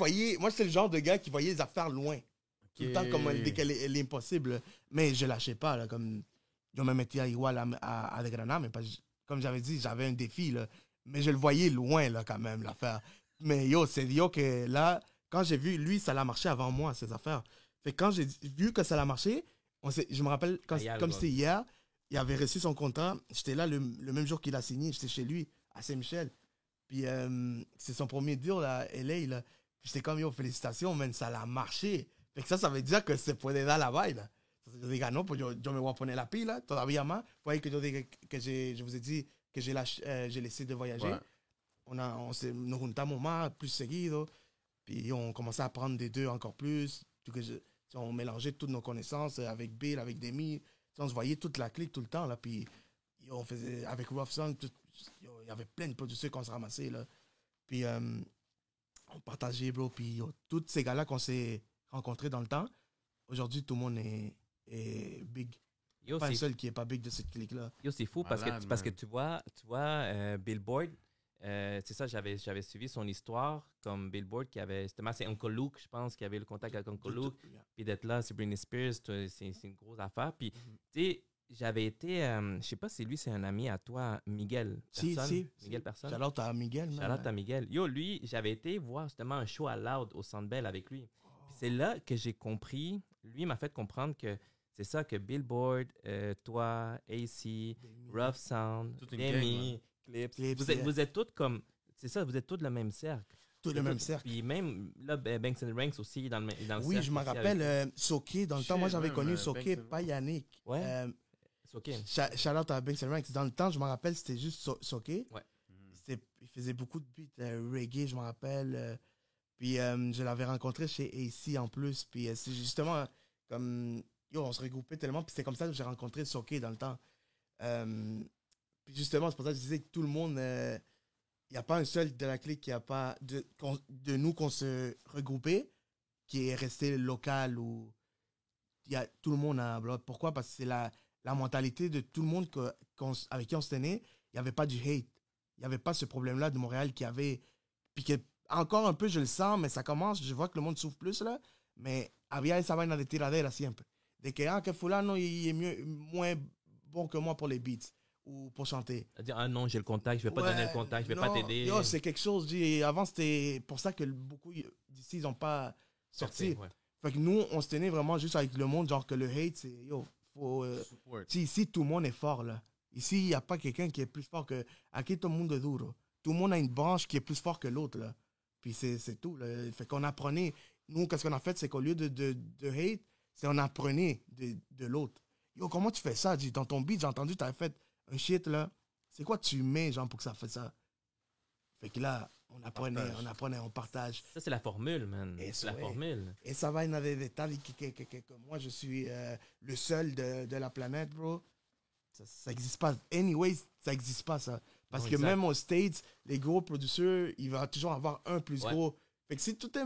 j'étais le genre de gars qui voyait les affaires loin. Tout le temps, comme dès qu'elle est impossible. Mais je lâchais pas, là, comme. Je me mettais igual à Granada, mais comme j'avais dit, j'avais un défi, là. Mais je le voyais loin, là, quand même, l'affaire. Mais yo, c'est yo que là, quand j'ai vu, lui, ça l'a marché avant moi, ces affaires. Fait que quand j'ai vu que ça l'a marché, je me rappelle, comme c'était hier, il avait reçu son contrat. J'étais là le même jour qu'il a signé. J'étais chez lui, à Saint-Michel. Puis c'est son premier deal à LA. Là. J'étais comme, yo, félicitations, man, ça l'a marché. Fait que ça veut dire que se puede dar la vaina. Yo diga, no, pues yo me voy a poner la pila, todavía más. Fue ahí que yo dije que je vous ai dit que j'ai laissé de voyager. Ouais. Nous juntamos más, plus seguido. Puis on commençait à apprendre des deux encore plus. On mélangeait toutes nos connaissances avec Bill, avec Demi. On se voyait toute la clique tout le temps. Là. Puis on faisait avec Rough Song, il y avait plein de producteurs qu'on se ramassait. Là. Puis on partageait, bro. Puis tous ces gars-là qu'on s'est rencontrés dans le temps, aujourd'hui, tout le monde est big. Yo, Pas un seul qui n'est pas big de cette clique-là. Yo, c'est fou parce Malade, que man. tu vois Billboard, c'est ça, j'avais suivi son histoire comme Billboard qui avait, justement, c'est Uncle Luke, je pense, qui avait le contact avec Uncle Luke. Puis d'être là, c'est Britney Spears, c'est une grosse affaire. Puis, tu sais, j'avais été, je sais pas si lui, c'est un ami à toi, Miguel. Si. Miguel Personne. Shout-out à Miguel. Shout-out à Miguel. Yo, lui, j'avais été voir justement un show à Loud au Centre Bell avec lui. Puis c'est là que j'ai compris, lui m'a fait comprendre que c'est ça que Billboard, toi, AC, Rough Sound, Toute une Demi, Clips, vous êtes tous comme, c'est ça, vous êtes tous le même cercle. Tout le même cercle. Puis même, là, Banks and Ranks aussi dans le cercle. Oui, je me aussi rappelle, Soké, dans le temps, moi j'avais même, connu Soké, Banks and- pas Yannick. Ouais. C'est OK. Shout out à Banks and Ranks. Dans le temps, je me rappelle, c'était juste Soké. Ouais. Il faisait beaucoup de beats reggae, je me rappelle. Puis je l'avais rencontré chez AC en plus. Puis c'est justement comme. Yo, on se regroupait tellement. Puis c'est comme ça que j'ai rencontré Soké dans le temps. Puis justement, c'est pour ça que je disais que tout le monde. Il n'y a pas un seul de la clique qui a pas. De nous qu'on se regroupait, qui est resté local ou. Tout le monde a. Pourquoi? Parce que c'est la mentalité de tout le monde avec qui on se tenait. Il n'y avait pas du hate. Il n'y avait pas ce problème-là de Montréal qui avait. Puis que, encore un peu, je le sens, mais ça commence. Je vois que le monde souffre plus, là. Mais había esa vaina de tiradera siempre. De que fulano, il est moins bon que moi pour les beats ou pour chanter. C'est-à-dire, ah non, j'ai le contact, je vais pas Ouais, donner le contact, je vais pas non, t'aider. Yo, c'est quelque chose. Avant, c'était pour ça que beaucoup d'ici, ils n'ont pas sorti. Ouais. Fait que nous, on se tenait vraiment juste avec le monde, genre que le hate, c'est. Yo, faut. Support. Ici, tout le monde est fort, là. Ici, il n'y a pas quelqu'un qui est plus fort que. Aquí, tout le monde est duro. Tout le monde a une branche qui est plus fort que l'autre, là. Puis c'est tout, là. Fait qu'on apprenait. Nous, qu'est-ce qu'on a fait, c'est qu'au lieu de hate, c'est on apprenait de l'autre. Yo, comment tu fais ça? Dans ton beat, j'ai entendu, tu as fait un shit, là. C'est quoi tu mets, genre, pour que ça fasse ça? Fait que là, on apprenait, on partage. Ça, c'est la formule, man. Et C'est la ouais. formule. Et ça va, il y en a des détails que moi, je suis le seul de la planète, bro. Ça n'existe pas. Anyways, ça n'existe pas, ça. Parce Non, que exact. même aux States, les gros producteurs, il va toujours avoir un plus Ouais. gros. Fait que si tú te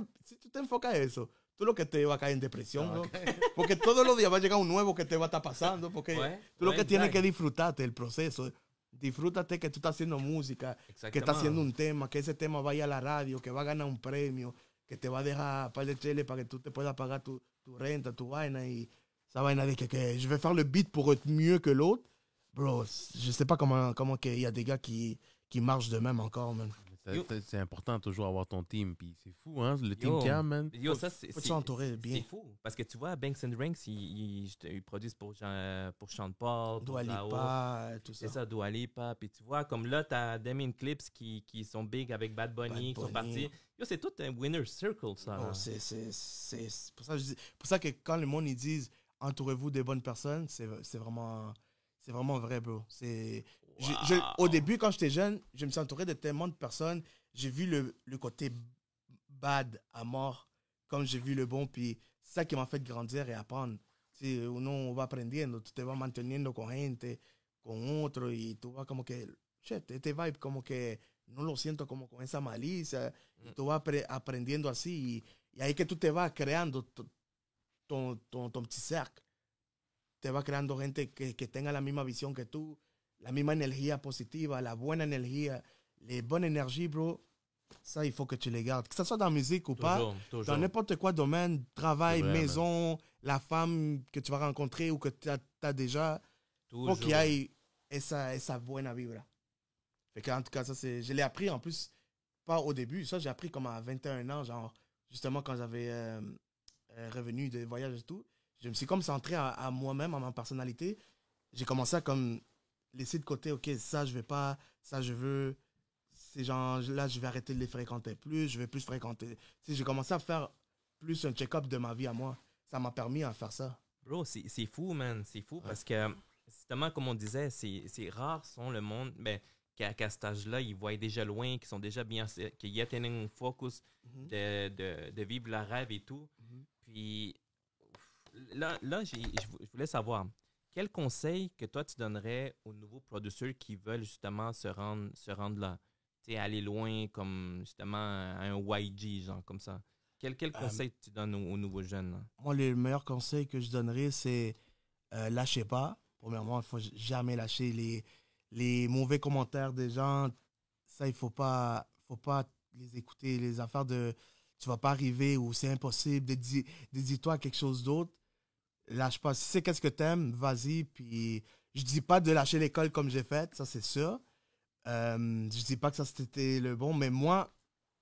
enfocas en eso, tú lo que te va a caer en depresión, ¿no? Porque todos los días va a llegar un nuevo que te va a estar pasando, porque tú lo que tienes que disfrutarte el proceso. Disfrútate que tú estás haciendo música, que estás haciendo un tema, que ese tema vaya a la radio, que va a ganar un premio, que te va a dejar un par de cheles para que tú te puedas pagar tu renta, tu vaina, y esa vaina de que je vais faire le beat pour être mieux que l'autre. Bro, je sais pas comment il y a des gars qui marchent de même encore, man. Yo. C'est important toujours avoir ton team. Puis c'est fou, hein, le Yo. team cam, man. Yo, ça, c'est Faut s'entourer bien. c'est fou. Parce que tu vois, Banks and Ranks, ils produisent pour Sean Paul, pour Dua Lao. Lipa, tout ça. C'est ça, Dua Lipa. Puis tu vois, comme là, t'as Demi Clips qui sont big avec Bad Bunny, qui sont partis. Yo, c'est tout un winner circle, ça. Oh, là. c'est pour ça que je dis, pour ça que quand le monde ils disent entourez-vous des bonnes personnes, c'est vraiment vrai, bro. Au début, quand j'étais jeune, je me suis entouré de tellement de personnes. J'ai vu le côté bad à mort, comme j'ai vu le bon. Puis c'est ça qui m'a fait grandir et apprendre. Si uno va aprendiendo, tu te vas manteniendo con gente, con otro, y tú vas como que, shit, este vibe como que no lo siento como con esa malicia. Y tú vas aprendiendo así. Y ahí que tú te vas creando ton petit cercle. Te vas creando gente que tenga la misma visión que tú, la misma energía positiva, la buena energía, les bonnes énergies, bro. Ça, il faut que tu les gardes. Que ce soit dans la musique ou pas, Toujours. dans n'importe quoi domaine, travail, C'est vrai, maison, la femme que tu vas rencontrer ou que tu as déjà, il faut Toujours. qu'il y ait esa buena vibra. Fait que, en tout cas, ça, je l'ai appris en plus, pas au début. Ça, j'ai appris comme à 21 ans, genre, justement, quand j'avais revenu de voyage et tout. Je me suis comme centré à moi-même, à ma personnalité. J'ai commencé à comme laisser de côté, ok, ça, je vais pas, ça, je veux. Ces gens-là, je vais arrêter de les fréquenter plus, je vais plus fréquenter. Tu sais, j'ai commencé à faire plus un check-up de ma vie à moi. Ça m'a permis à faire ça. Bro, c'est fou, man. C'est fou parce que, justement, comme on disait, c'est rare sont le monde qu'à cet âge-là, ils voient déjà loin, qu'ils sont déjà bien, qu'il y a un focus de vivre le rêve et tout. Puis là je voulais savoir, quel conseil que toi, tu donnerais aux nouveaux producteurs qui veulent justement se rendre là? Tu sais, aller loin comme justement un YG, genre comme ça. Quel conseil tu donnes aux nouveaux jeunes? Là? Moi, le meilleur conseil que je donnerais, c'est lâchez pas. Premièrement, il ne faut jamais lâcher les mauvais commentaires des gens. Ça, il ne faut pas les écouter. Les affaires de tu ne vas pas arriver ou c'est impossible. Dédie-toi à quelque chose d'autre. Lâche pas. Si c'est qu'est-ce que tu aimes, vas-y. Puis, je dis pas de lâcher l'école comme j'ai fait, ça c'est sûr. Je dis pas que ça c'était le bon, mais moi,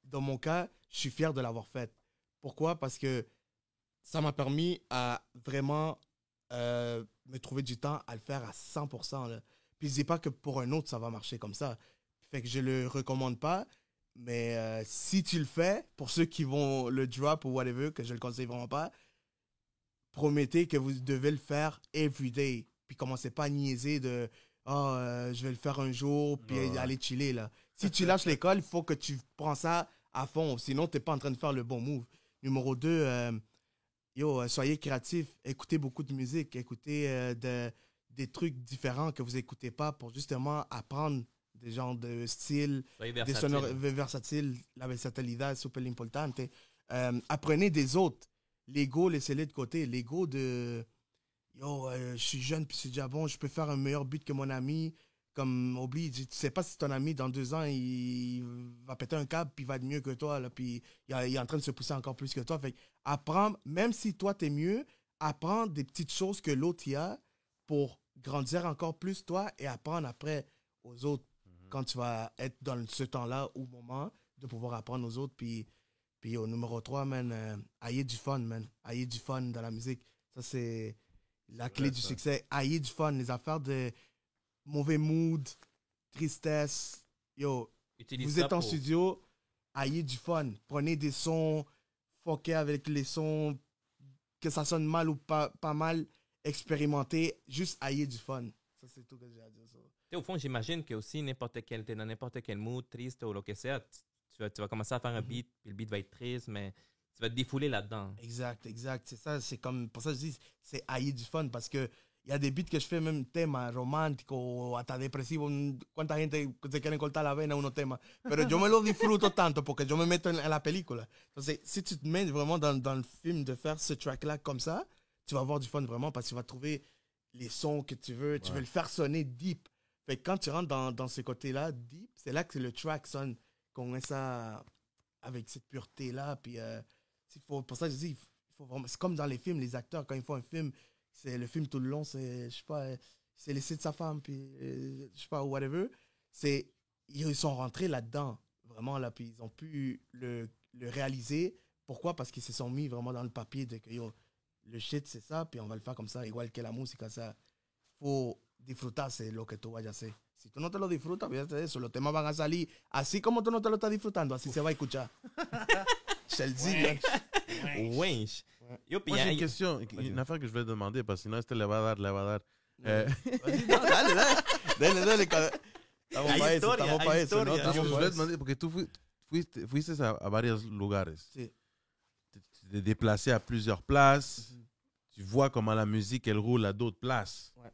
dans mon cas, je suis fier de l'avoir fait. Pourquoi? Parce que ça m'a permis à vraiment me trouver du temps à le faire à 100%. Là. Puis je dis pas que pour un autre, ça va marcher comme ça. Fait que je le recommande pas. Mais si tu le fais, pour ceux qui vont le drop ou whatever, que je le conseille vraiment pas, promettez que vous devez le faire every day. Puis commencez pas à niaiser de je vais le faire un jour, puis aller chiller. Là. Si tu lâches l'école, il faut que tu prends ça à fond. Sinon, tu n'es pas en train de faire le bon move. Numéro 2, soyez créatifs. Écoutez beaucoup de musique. Écoutez des trucs différents que vous n'écoutez pas pour justement apprendre des genres de styles, des sonores versatiles. La versatilidad es super importante. Apprenez des autres. L'ego, laissez-le de côté. L'ego de je suis jeune puis c'est déjà bon, je peux faire un meilleur beat que mon ami. Comme, oublie, tu sais pas si ton ami, dans 2 ans, il va péter un câble puis il va être mieux que toi. Là, puis il est en train de se pousser encore plus que toi. Fait apprends, même si toi, t'es mieux, apprends des petites choses que l'autre y a pour grandir encore plus toi et apprendre après aux autres quand tu vas être dans ce temps-là ou moment de pouvoir apprendre aux autres. Puis au numéro 3, man, ayez du fun, man. Ayez du fun dans la musique. Ça, c'est la clé du succès. Ayez du fun. Les affaires de mauvais mood, tristesse. Vous êtes en studio, ayez du fun. Prenez des sons, fuckez avec les sons, que ça sonne mal ou pas mal, expérimentez. Juste ayez du fun. Ça, c'est tout que j'ai à dire. Au fond, j'imagine que aussi, t'es dans n'importe quel mood, triste ou ce que c'est, tu vas commencer à faire un beat, puis le beat va être triste, mais tu vas te défouler là-dedans. Exact. C'est ça, c'est comme, pour ça que je dis, c'est ayez du fun, parce que il y a des beats que je fais, même temas románticos, hasta depresivos. ¿Cuánta gente se quieren cortar la vena unos temas? Pero yo me lo disfruto tanto porque yo me meto en la película. Entonces, si tu te mets vraiment dans le film de faire ce track-là comme ça, tu vas avoir du fun vraiment parce que tu vas trouver les sons que tu veux. Tu veux le faire sonner deep. Fait que quand tu rentres dans ce côté-là, deep, c'est là que le track sonne comme ça, avec cette pureté-là. Puis, pour ça que je dis, c'est comme dans les films, les acteurs, quand ils font un film, c'est le film tout le long, c'est, je sais pas, c'est laissé de sa femme, puis, je sais pas, whatever. Ils sont rentrés là-dedans, vraiment, là, puis ils ont pu le réaliser. Pourquoi? Parce qu'ils se sont mis vraiment dans le papier de que, le shit, c'est ça, puis on va le faire comme ça, igual que la música, ça. Faut disfrutarse lo que tú vayas a hacer. Si tú no te lo disfrutas, fíjate de eso, los temas van a salir así como tú no te lo estás disfrutando, así se va a escuchar. Je te le dis, Wesh. Moi, j'ai une question, une affaire que je vais te demander, parce que sinon, c'était le va a dar. Vas-y, no, dale. Estamos para eso, estamos para eso. ¿No? Je voulais te demander, porque tú fuiste a varios lugares. Sí. Tu t'es déplacé à plusieurs places. Tu vois comment la musique, elle roule à d'autres places. Ouais.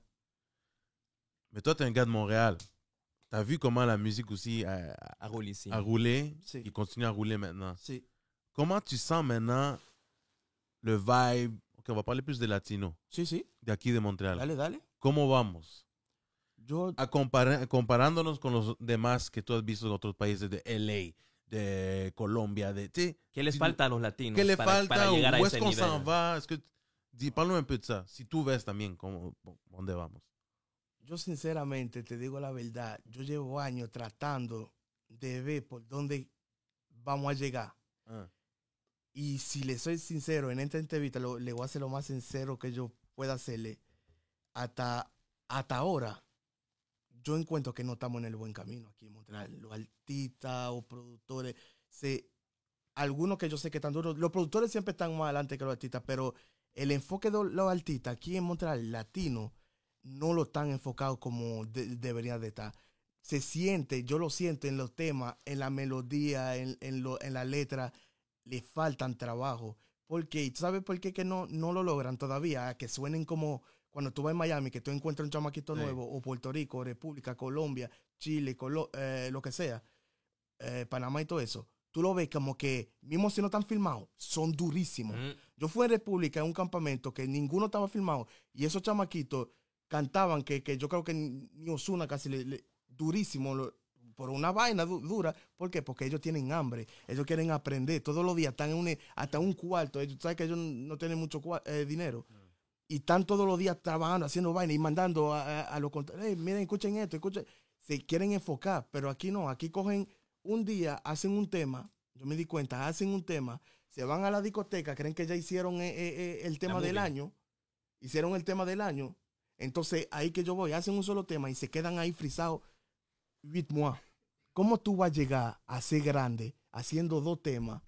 Mais toi, tu es un gars de Montréal. Tu as vu comment la musique aussi à rouler ici. a roulé, Si. et continue à rouler maintenant. Si. Comment tu sens maintenant le vibe? Ok, on va parler plus de latino, Si. de aquí de Montréal. Dale. ¿Cómo vamos? Yo, Comparándonos con los demás que tú has visto en otros países de LA, de Colombia, ¿Qué les falta a los latinos ¿Qué le falta? para llegar a ¿Où ese est-ce qu'on nivel? s'en va? Parle-nous un peu de ça. Si tú ves también dónde vamos. Yo sinceramente te digo la verdad, yo llevo años tratando de ver por dónde vamos a llegar. Y si le soy sincero, en esta entrevista le voy a hacer lo más sincero que yo pueda hacerle. Hasta ahora, yo encuentro que no estamos en el buen camino aquí en Montreal. Los artistas o productores algunos que yo sé que están duros, los productores siempre están más adelante que los artistas, pero el enfoque de los artistas aquí en Montreal, latino, no lo están enfocados como debería de estar. Se siente, yo lo siento en los temas, en la melodía, en la letra, le faltan trabajo. Porque, ¿sabes por qué que no lo logran todavía? Que suenen como cuando tú vas en Miami, que tú encuentras un chamaquito nuevo, o Puerto Rico, República, Colombia, Chile, lo que sea, Panamá y todo eso. Tú lo ves como que, mismo si no están filmados, son durísimos. Yo fui en República en un campamento que ninguno estaba filmado y esos chamaquitos cantaban que yo creo que ni Ozuna casi durísimo, por una vaina dura. ¿Por qué? Porque ellos tienen hambre, ellos quieren aprender. Todos los días están hasta un cuarto. Ellos, ¿sabes que ellos no tienen mucho dinero? Y están todos los días trabajando, haciendo vaina y mandando a los contrarios. Miren, escuchen esto, escuchen. Se quieren enfocar, pero aquí no. Aquí cogen un día, hacen un tema. Yo me di cuenta, hacen un tema, se van a la discoteca, creen que ya hicieron el tema del año. Hicieron el tema del año. Entonces, ahí que yo voy, hacen un solo tema y se quedan ahí frisados 8 mois. ¿Cómo tú vas a llegar a ser grande haciendo 2 temas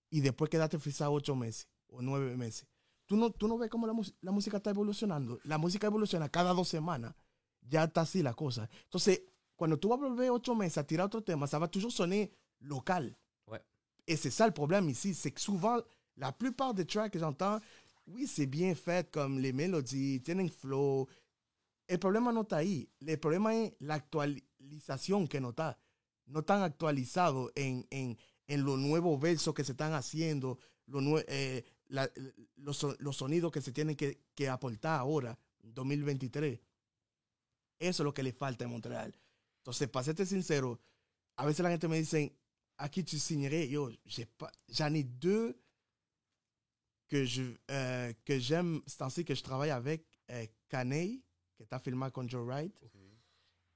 y después quedarte frisado 8 meses o 9 meses? ¿Tú no ves cómo la música está evolucionando? La música evoluciona cada 2 semanas. Ya está así la cosa. Entonces, cuando tú vas a volver 8 meses a tirar otro tema, ça va toujours sonner local. Ouais. Et c'est ça le problème ici, c'est que souvent, la plupart des tracks que j'entends, oui, c'est bien fait comme les mélodies, tienen flow. El problema no está ahí. El problema es la actualización que no está. No están actualizados en los nuevos versos que se están haciendo, los sonidos que se tienen que aportar ahora, 2023. Eso es lo que le falta en Montreal. Entonces, para serte sincero, a veces la gente me dice, ¿a qui tu signerais? Yo, j'en ai 2 que j'aime, c'est ainsi que je travaille avec Kanei, que está filmada con Joe Wright.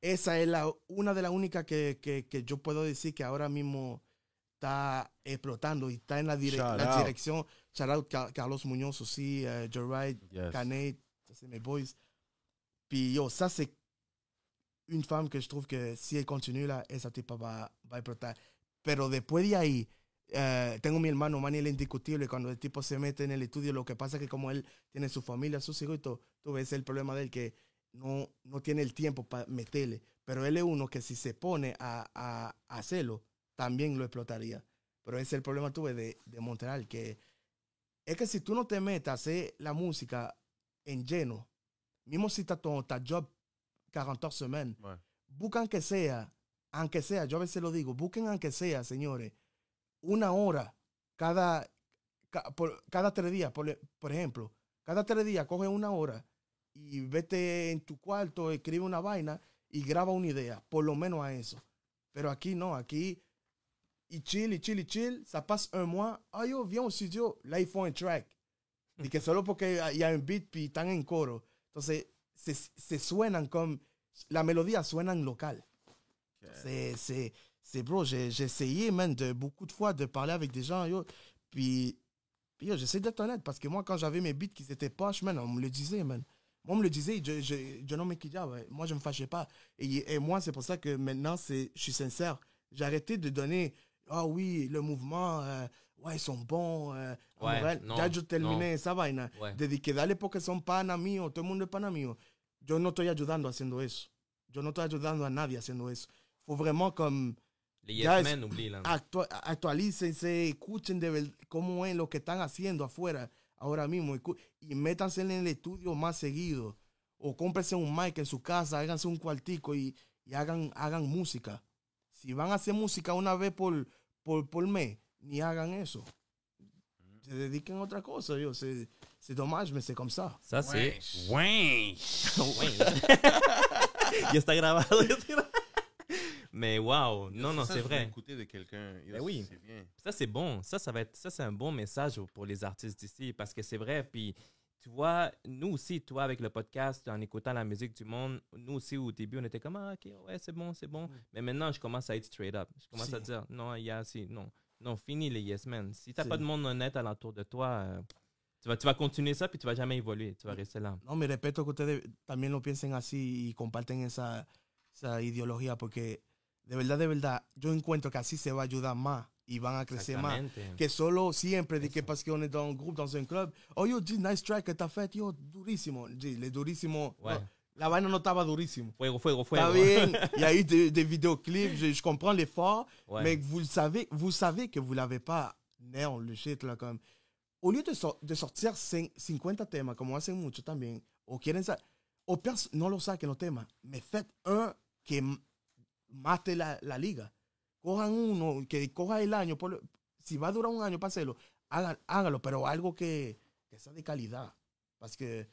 Esa es una de las únicas que yo puedo decir que ahora mismo está explotando y está en la dirección. Shout out Carlos Muñoz aussi, Joe Wright, yes. Kanei, c'est mes boys. Puis yo, ça c'est une femme que je trouve que si elle continue là, esa tipa va a explotar. Pero después de ahí, tengo mi hermano Manny el Indiscutible, cuando el tipo se mete en el estudio, lo que pasa es que como él tiene su familia, sus hijos y todo, tú ves el problema de él que no tiene el tiempo para meterle. Pero él es uno que si se pone a hacerlo, también lo explotaría. Pero ese es el problema, tú ves, de Montreal, que es que si tú no te metes a hacer la música en lleno, mismo si ta job 40 horas semaine, ouais. Buscan aunque sea, yo a veces lo digo, busquen aunque sea, señores, 1 hora cada 3 días, por ejemplo, cada 3 días coge 1 hora y vete en tu cuarto, escribe una vaina y graba una idea, por lo menos a eso. Pero aquí no, aquí y chill, ça passe 1 mois, yo, viens au studio, là ils font un track. Y que solo porque hay un beat y están en coro. Entonces, se suenan comme, la mélodie suenan local. Okay. C'est bro, j'ai essayé, man, beaucoup de fois de parler avec des gens, yo, puis yo, j'essaie d'être honnête, parce que moi, quand j'avais mes beats qui étaient poches, man, on me le disait, man. Moi, on me le disait, je non me quittais, moi, je me fâchais pas. Et moi, c'est pour ça que maintenant, je suis sincère. J'ai arrêté de donner, oui, le mouvement, ouais, ils sont bons, ouais, ya yo terminé esa vaina, de que dale porque son pana mío, todo el mundo es pana mío. Yo no estoy ayudando haciendo eso. Yo no estoy ayudando a nadie haciendo eso. Faut vraiment comme... Les yes men oublient là. Actualícense, escuchen de verdad cómo es lo que están haciendo afuera ahora mismo y métanse en el estudio más seguido. O cómprense un mic en su casa, háganse un cuartico y hagan música. Si van a hacer música una vez por mes, ni hagan eso. Se dediquen a otra cosa, yo. C'est dommage, mais c'est comme ça. Ça, c'est... Ouais. Ya está grabado. Mais wow, non, c'est vrai. Écouter de quelqu'un, ben oui, c'est bien. Ça c'est bon, ça c'est un bon message pour les artistes d'ici parce que c'est vrai. Puis tu vois, nous aussi, toi avec le podcast, en écoutant la musique du monde, nous aussi au début on était comme ok, ouais c'est bon. Mais maintenant je commence à être straight up. Je commence à dire non, non, fini les yes men. Si t'as pas de monde honnête alentour de toi, tu vas continuer ça puis tu vas jamais évoluer, tu vas rester là. No, me respeto que ustedes también lo piensen así y comparten esa ideología porque de verdad, yo encuentro que así se va a ayudar más y van a crecer más. Que solo siempre, de que parce qu'on est dans un groupe, dans un club, oh yo, G, nice track que t'as fait, yo, durísimo. G, le durísimo. Ouais. No, la vaina no estaba durísimo. Fuego, fuego, fuego. Está bien, il y a eu des vidéoclips, je comprends l'effort, Ouais. mais vous savez que vous l'avez pas néon, le shit, là, comme. Au lieu de sortir 50 temas, como hacen mucho también, o quieren no lo saquen los temas, mais faites un que mate la liga. Cojan uno, que coja el año, si va a durar un año para hacerlo, hágalo, pero algo que sea de calidad. Parce que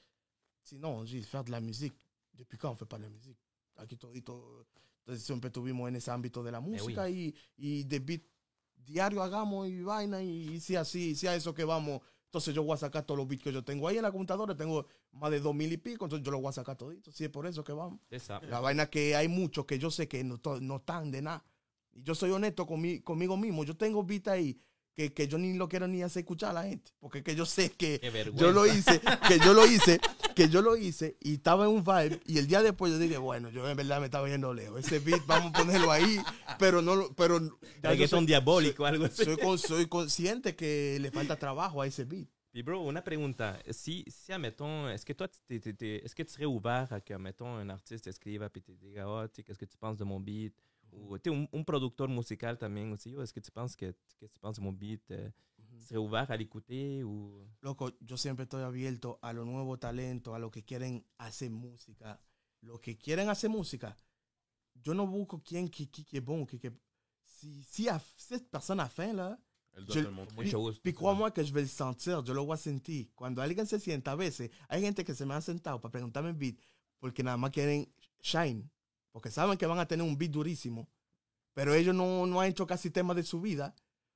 sinon, faire de la musique, depuis quand on fait pas de la musique? Aquí todito, siempre estuvimos en ese ámbito de la música y de beat diario hagamos y vaina y si así, si a eso que vamos, entonces yo voy a sacar todos los beats que yo tengo ahí en la computadora, tengo más de 2000 y pico, entonces yo los voy a sacar toditos, si es por eso que vamos. Exacto. La vaina que hay muchos que yo sé que no están de nada. Y yo soy honesto conmigo mismo. Yo tengo beats ahí que yo ni lo quiero ni hacer escuchar a la gente. Porque que yo sé que yo lo hice y estaba en un vibe. Y el día después yo dije, bueno, yo en verdad me estaba yendo lejos. Ese beat vamos a ponerlo ahí, pero que son diabólico, algo así. Soy consciente que le falta trabajo a ese beat. Puis bro, una pregunta. Si admettons, est-ce que toi, est-ce que tu serais ouvert à que, admettons, un artiste escriba et te diga, oh, tu sais, qu'est-ce que tu penses de mon beat? Ou un producteur musical también aussi, est-ce que tu penses que tu penses de mon beat? Tu serais ouvert à l'écouter? Ou... Loco, yo siempre estoy abierto a los nuevos talentos, a los que quieren hacer música. Los que quieren hacer música, yo no busco quién qui est bon. Si cette personne a faim, là, puis crois-moi que je vais le sentir, yo lo voy a sentir. Cuando alguien se sienta, a veces, hay gente que se me ha sentado para preguntarme el beat, porque nada más quieren shine, porque saben que van a tener un beat durísimo, pero ellos no han hecho casi temas de su vida.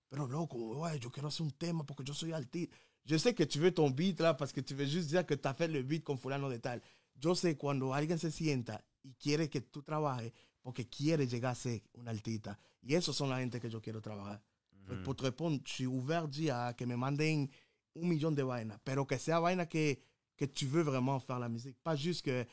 Pero loco, ouais, yo quiero hacer un tema porque yo soy artista. Je sais que tu veux ton beat là parce que tu veux juste dire que tu as fait le beat con fulano de tal. Yo sé cuando alguien se sienta y quiere que tú trabajes porque quiere llegar a ser un artista. Y esos son la gente que yo quiero trabajar. Pour te répondre, je suis ouvert à que me manden 1 million de vainas, pero que sea vaina que tu veux vraiment faire la musique. Pas juste que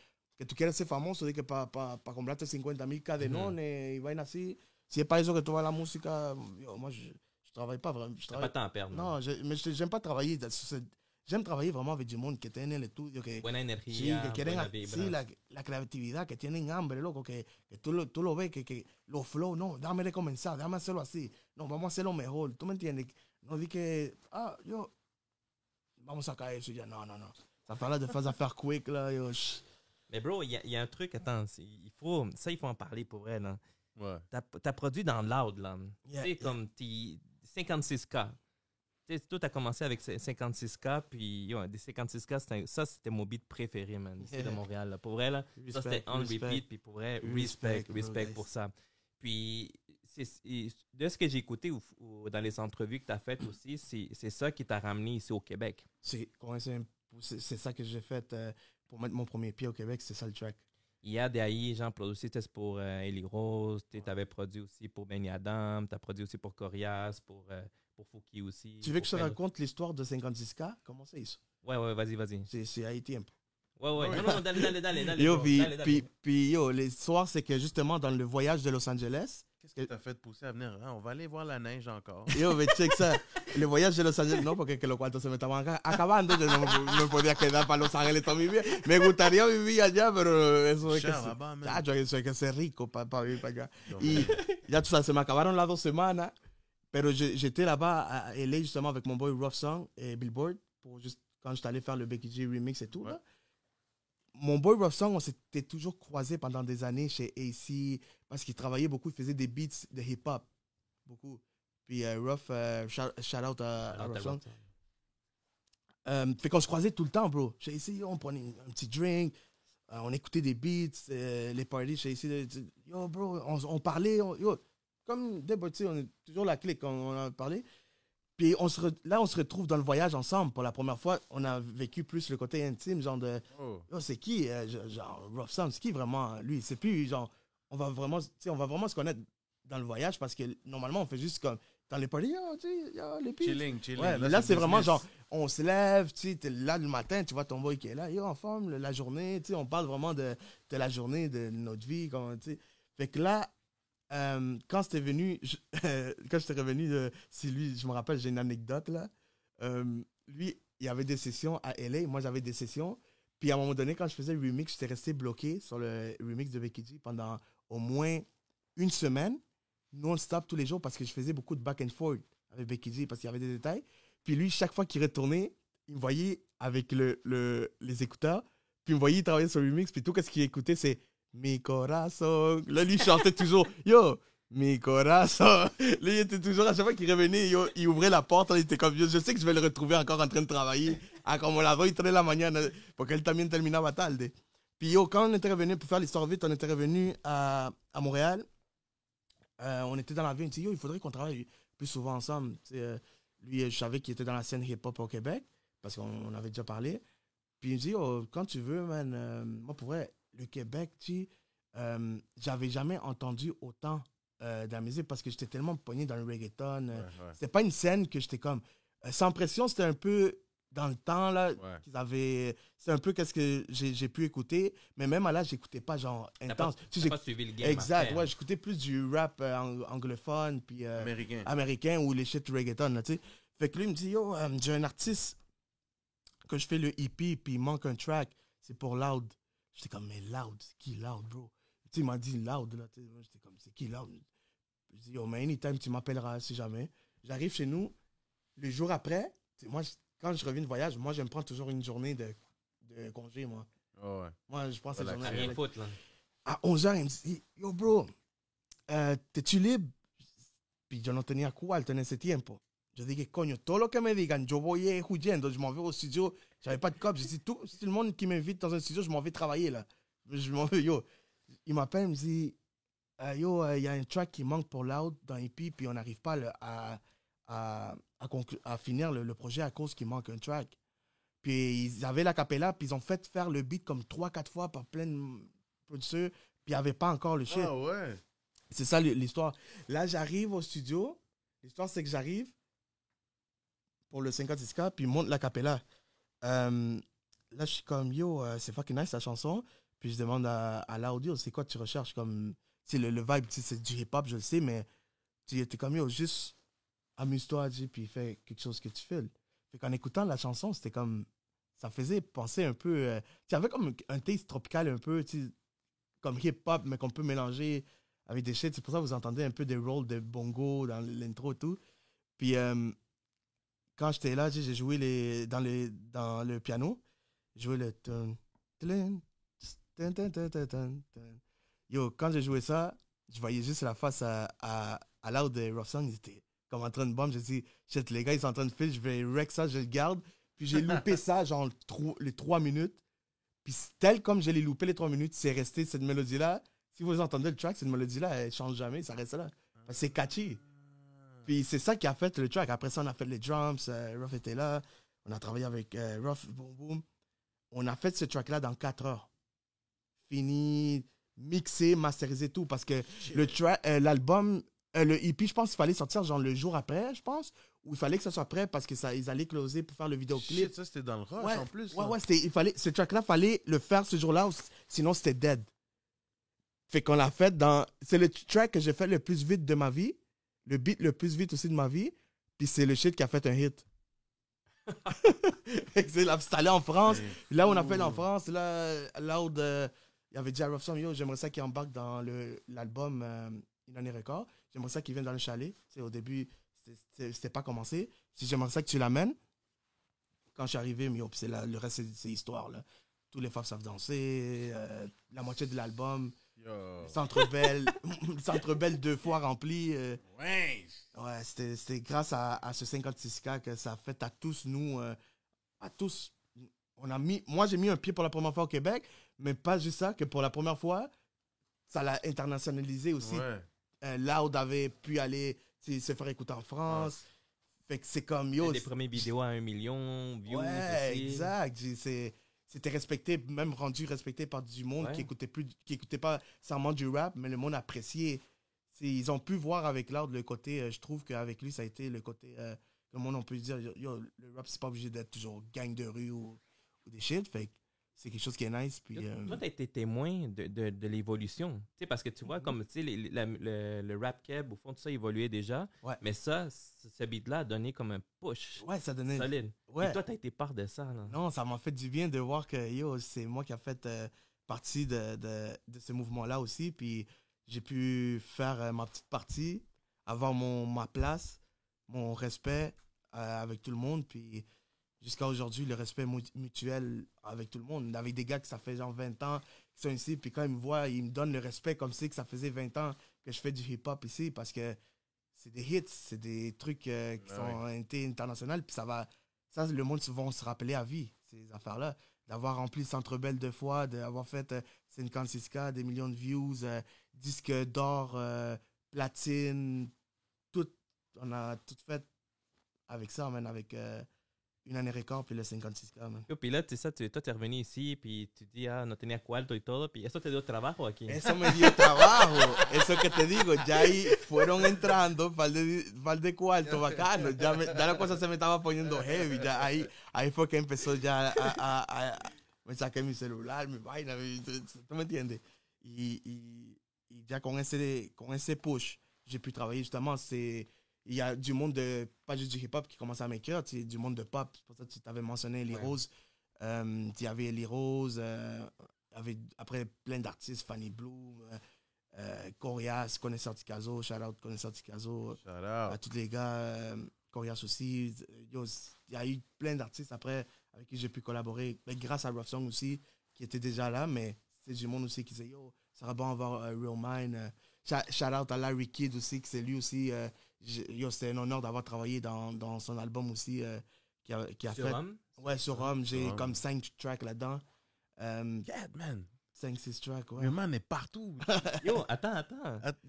tú quieres ser famoso, de que para comprarte 50,000 cadenones y vainas así. Si es para eso que tú vas a la música, yo, moi, je travaille pas vraiment. T'as pas de temps à perdre. Non, mais j'aime pas travailler. J'aime travailler vraiment avec du monde que tiene el estudio. Buena energía, que quieren, buena vibra. Sí, la creatividad, que tienen hambre, loco, que tú lo ves, que los flow, no, déjame recomenzar, déjame hacerlo así. No, vamos a hacerlo mejor. ¿Tú me entiendes? No di que, vamos a sacar eso y ya. No. Ça fait là de faire quick, là, yo. Mais bro, il y a un truc, attends, il faut en parler pour vrai, là. Ouais. T'as produit dans Loud, là. Yeah, tu sais, comme 56K. Tu sais, toi, t'as commencé avec 56K, puis des 56K, c'était mon beat préféré, man, ici de Montréal. Là. Pour vrai, là, ça c'était on repeat, puis pour vrai, respect pour ça. Puis, de ce que j'ai écouté dans les entrevues que t'as faites aussi, c'est ça qui t'a ramené ici au Québec. C'est ça que j'ai fait pour mettre mon premier pied au Québec, c'est ça le track. Il y a de ahí, genre, produit pour Ellie Rose, tu avais produit aussi pour Benny Adam, tu as produit aussi pour Corias, pour Fouki aussi. Tu veux que je te raconte l'histoire de 56K? Comment c'est ça? Ouais, vas-y. C'est Haïti un peu. Ouais. Non, dale. Yo, puis yo, l'histoire, c'est que justement, dans le voyage de Los Angeles... Qu'est-ce que t'as fait pousser à venir? On va aller voir la neige encore. Yo, mais check ça. Le voyage de Los Angeles, no, porque que los cuartos se me estaban acabando. Yo no podía quedar para Los Ángeles toda mi vida. Me gustaría vivir allá, pero eso es eso hay que ser rico para vivir para allá. Y ya tú sabes, se me acabaron las 2 semanas, pero j'étais là-bas à LA justement avec mon boy Rough Song et Billboard, quand j'étais allé faire le Becky G remix et tout. Ouais. Là. Mon boy Rough Song, on s'était toujours croisés pendant des années chez AC parce qu'il travaillait beaucoup, il faisait des beats de hip-hop. Beaucoup. Puis Rough, shout out à Rough Song. Fait qu'on se croisait tout le temps, bro. Chez AC, on prenait un petit drink, on écoutait des beats, les parties chez AC. Yo, bro, on parlait, comme des boîtiers, on est toujours la clique, on a parlé. Puis là, on se retrouve dans le voyage ensemble. Pour la première fois, on a vécu plus le côté intime, genre de... Oh, c'est qui, genre, Rough Song, c'est qui vraiment, lui? C'est plus, genre, on va vraiment se connaître dans le voyage parce que normalement, on fait juste comme... Dans les parties, les pieds. Chilling. Ouais, là, c'est vraiment genre, on se lève, tu sais, t'es là le matin, tu vois ton boy qui est là, en forme, la journée, tu sais, on parle vraiment de la journée, de notre vie, tu sais. Fait que là, quand j'étais venu, quand j'étais revenu, c'est lui, je me rappelle, j'ai une anecdote là. Lui, il y avait des sessions à LA, moi j'avais des sessions. Puis à un moment donné, quand je faisais le remix, j'étais resté bloqué sur le remix de Becky G pendant au moins une semaine, non-stop tous les jours, parce que je faisais beaucoup de back and forth avec Becky G, parce qu'il y avait des détails. Puis lui, chaque fois qu'il retournait, il me voyait avec les écouteurs, puis il me voyait travailler sur le remix, puis tout ce qu'il écoutait, c'est Mi corazón. Là, lui, il chantait toujours Yo, mi corazón. Là, il était toujours, à chaque fois qu'il revenait, yo, il ouvrait la porte, il était comme, je sais que je vais le retrouver encore en train de travailler. Ah, como las 2:03 de la mañana, porque él también terminaba tarde. Puis yo, quand on était revenu, pour faire l'histoire vite, on était revenu à Montréal. On était dans l'avion, il dit yo, il faudrait qu'on travaille plus souvent ensemble. Lui, je savais qu'il était dans la scène hip-hop au Québec, parce qu'on avait déjà parlé. Puis il me dit, oh, quand tu veux, man, moi, pour vrai, le Québec, j'avais jamais entendu autant de la musique parce que j'étais tellement pogné dans le reggaeton. C'était pas une scène que j'étais comme... Sans pression, c'était un peu dans le temps, là, qu'ils avaient... C'est un peu qu'est-ce que j'ai pu écouter, mais même à là, j'écoutais pas genre intense. T'as pas suivi le game. Exact, après, ouais, j'écoutais plus du rap anglophone, puis américain ou les shit reggaeton, là, tu sais. Fait que lui, il me dit, yo, j'ai un artiste que je fais le EP, puis il manque un track, c'est pour Loud. J'étais comme, mais Loud, c'est qui Loud, bro? Tu sais, il m'a dit Loud, là, j'étais comme, c'est qui Loud? Je dis, yo, mais anytime, tu m'appelleras, si jamais. J'arrive chez nous, le jour après, moi, quand je reviens de voyage, moi, je me prends toujours une journée de congé, moi. Oh, ouais. Moi, je prends cette journée. Rien foutre, là. À 11h, il me dit, yo, bro, ¿t'es-tu libre? Puis yo no tenía cuarto en ese tiempo. Yo dije, coño, todo lo que me digan, yo voy huyendo, je m'en vais au studio. J'avais pas de cop. J'ai dit, tout le monde qui m'invite dans un studio, je m'en vais travailler, là. Je m'en vais, yo. Il m'appelle, il me dit, yo, il y a un track qui manque pour Loud dans EP, puis on n'arrive pas à finir le projet à cause qu'il manque un track. Puis ils avaient la capella, puis ils ont fait faire le beat comme 3-4 fois par plein de producteurs, puis il n'y avait pas encore le shit. Ah ouais. C'est ça l'histoire. Là, j'arrive au studio. L'histoire, c'est que j'arrive pour le 56K, puis monte la capella. Là, je suis comme, yo, c'est fucking nice, la chanson. Puis je demande à l'audio, c'est quoi tu recherches comme... Le vibe, c'est du hip-hop, je le sais, mais tu es comme, yo, juste amuse-toi, puis fais quelque chose que tu fais. Fait qu'en écoutant la chanson, c'était comme... Ça faisait penser un peu... tu avais comme un taste tropical un peu, comme hip-hop, mais qu'on peut mélanger avec des shit. C'est pour ça que vous entendez un peu des rolls de bongo dans l'intro et tout. Puis quand j'étais là, j'ai joué dans le piano. J'ai joué le... Yo, quand j'ai joué ça, je voyais juste la face à Loud et Roxanne. Ils étaient comme en train de bomber. J'ai dit, shit, les gars, ils sont en train de filer. Je vais wreck ça, je le garde. Puis j'ai loupé ça, genre les 3 minutes. Puis tel comme je l'ai loupé les 3 minutes, c'est resté cette mélodie-là. Si vous entendez le track, cette mélodie-là, elle change jamais, ça reste là. C'est catchy. Puis c'est ça qui a fait le track. Après ça, on a fait les drums, Ruff était là. On a travaillé avec Ruff, boum boum. On a fait ce track-là dans 4 heures. Fini, mixé, masterisé, tout. Parce que l'album, le EP, je pense qu'il fallait sortir genre le jour après, je pense. Ou il fallait que ça soit prêt parce qu'ils allaient closer pour faire le vidéoclip. Shit, ça, c'était dans le rush en plus. Ouais, ce track-là, il fallait le faire ce jour-là, sinon c'était dead. Fait qu'on l'a fait dans... C'est le track que j'ai fait le plus vite de ma vie. Le beat le plus vite aussi de ma vie. Puis c'est le shit qui a fait un hit. C'est allé en France. Là, on a fait en France. Là, Loud, il y avait dit à Ruff, yo, j'aimerais ça qu'il embarque dans l'album Une année record. J'aimerais ça qu'il vienne dans le chalet. T'sais, au début, c'était pas commencé. Si j'aimerais ça que tu l'amènes. Quand je suis arrivé, le reste, c'est histoire. Là. Tous les femmes savent danser. La moitié de l'album. Centre Bell 2 fois rempli. Ouais, c'était grâce à ce 56K que ça a fait à tous nous. À tous. Moi, j'ai mis un pied pour la première fois au Québec, mais pas juste ça, que pour la première fois, ça l'a internationalisé aussi. Loud avait pu aller se faire écouter en France. Fait que c'est comme yo. Les premières vidéos à 1 million, views. Ouais, aussi. Exact. C'était respecté, même rendu respecté par du monde qui écoutait pas seulement du rap, mais le monde appréciait. Ils ont pu voir avec Loud le côté, je trouve qu'avec lui, ça a été le côté, le monde, on peut dire, yo, le rap, c'est pas obligé d'être toujours gang de rue ou des shit. Fait c'est quelque chose qui est nice. Puis, toi, tu as été témoin de l'évolution. Tu sais, parce que tu vois, comme tu sais, le rap keb, au fond, tout ça évoluait déjà. Ouais. Mais ça, ce beat-là a donné comme un push ça donnait solide. Ouais. Et toi, tu as été part de ça. Là. Non, ça m'a fait du bien de voir que c'est moi qui a fait partie de ce mouvement-là aussi. Puis j'ai pu faire ma petite partie, avoir ma place, mon respect avec tout le monde. Puis jusqu'à aujourd'hui, le respect mutuel avec tout le monde. Avec des gars que ça fait genre 20 ans qui sont ici. Puis quand ils me voient, ils me donnent le respect comme si que ça faisait 20 ans que je fais du hip-hop ici. Parce que c'est des hits, c'est des trucs qui sont internationaux. Puis ça, le monde va se rappeler à vie, ces affaires-là. D'avoir rempli Centre Bell 2 fois, d'avoir fait 56K, des millions de views, disque d'or, platine, tout. On a tout fait avec ça, man, avec une année record, puis le 56K, man. Puis là, tu sais, toi, tu es revenu ici, puis tu dis, no tenía cuarto y todo, puis ¿eso te dio trabajo aquí? Eso me dio trabajo. Eso que te digo, ya ahí fueron entrando par de cuarto bacano. Ya la cosa se me estaba poniendo heavy. Ya ahí fue que empezó ya me saqué mi celular, mi vaina, ¿tú me entiendes? Y ya con ese push, j'ai pu travailler justement. Il y a du monde pas juste du hip-hop qui commence à m'écrire, c'est du monde de pop. C'est pour ça que tu t'avais mentionné Ellie Rose. Il y avait Ellie Rose, il y avait après plein d'artistes, Fanny Bloom, Corias, Connaisseur Ticazo, shout-out Connaisseur Ticazo, à tous les gars, Corias aussi. Il y a eu plein d'artistes après avec qui j'ai pu collaborer, mais grâce à Rough Song aussi, qui était déjà là, mais c'est du monde aussi qui disait, yo, ça serait bon avoir Real Mind. Shout-out à Larry Kidd aussi, que c'est lui aussi... c'était un honneur d'avoir travaillé dans son album aussi qui a sur fait. Rome? Ouais, sur Rome. J'ai comme 5 tracks là-dedans. Yeah, man. 5-6 tracks, ouais. Le man est partout. Yo, attends,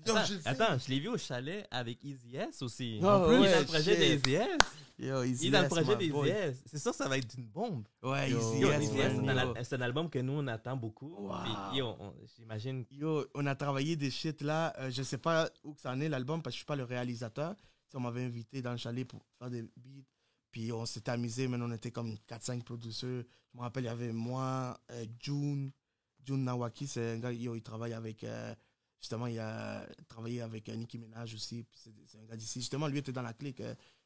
je l'ai vu au chalet avec Easy S aussi. En plus, il est dans le projet des Easy S. Yo, Easy il est dans le S, projet my des boy. Easy S. C'est sûr, ça va être une bombe. Ouais, Yo, Easy Yo, S, Easy S, man. c'est un album que nous, on attend beaucoup. Wow. Puis, yo, j'imagine... Yo, on a travaillé des shit là. Je sais pas où que ça en est l'album parce que je suis pas le réalisateur. On m'avait invité dans le chalet pour faire des beats. Puis on s'était amusé, mais on était comme 4-5 producteurs. Je me rappelle, il y avait moi, June Nawaki, c'est un gars, il travaille avec, justement, il a travaillé avec Nicki Minaj aussi. C'est un gars d'ici. Justement, lui était dans la clique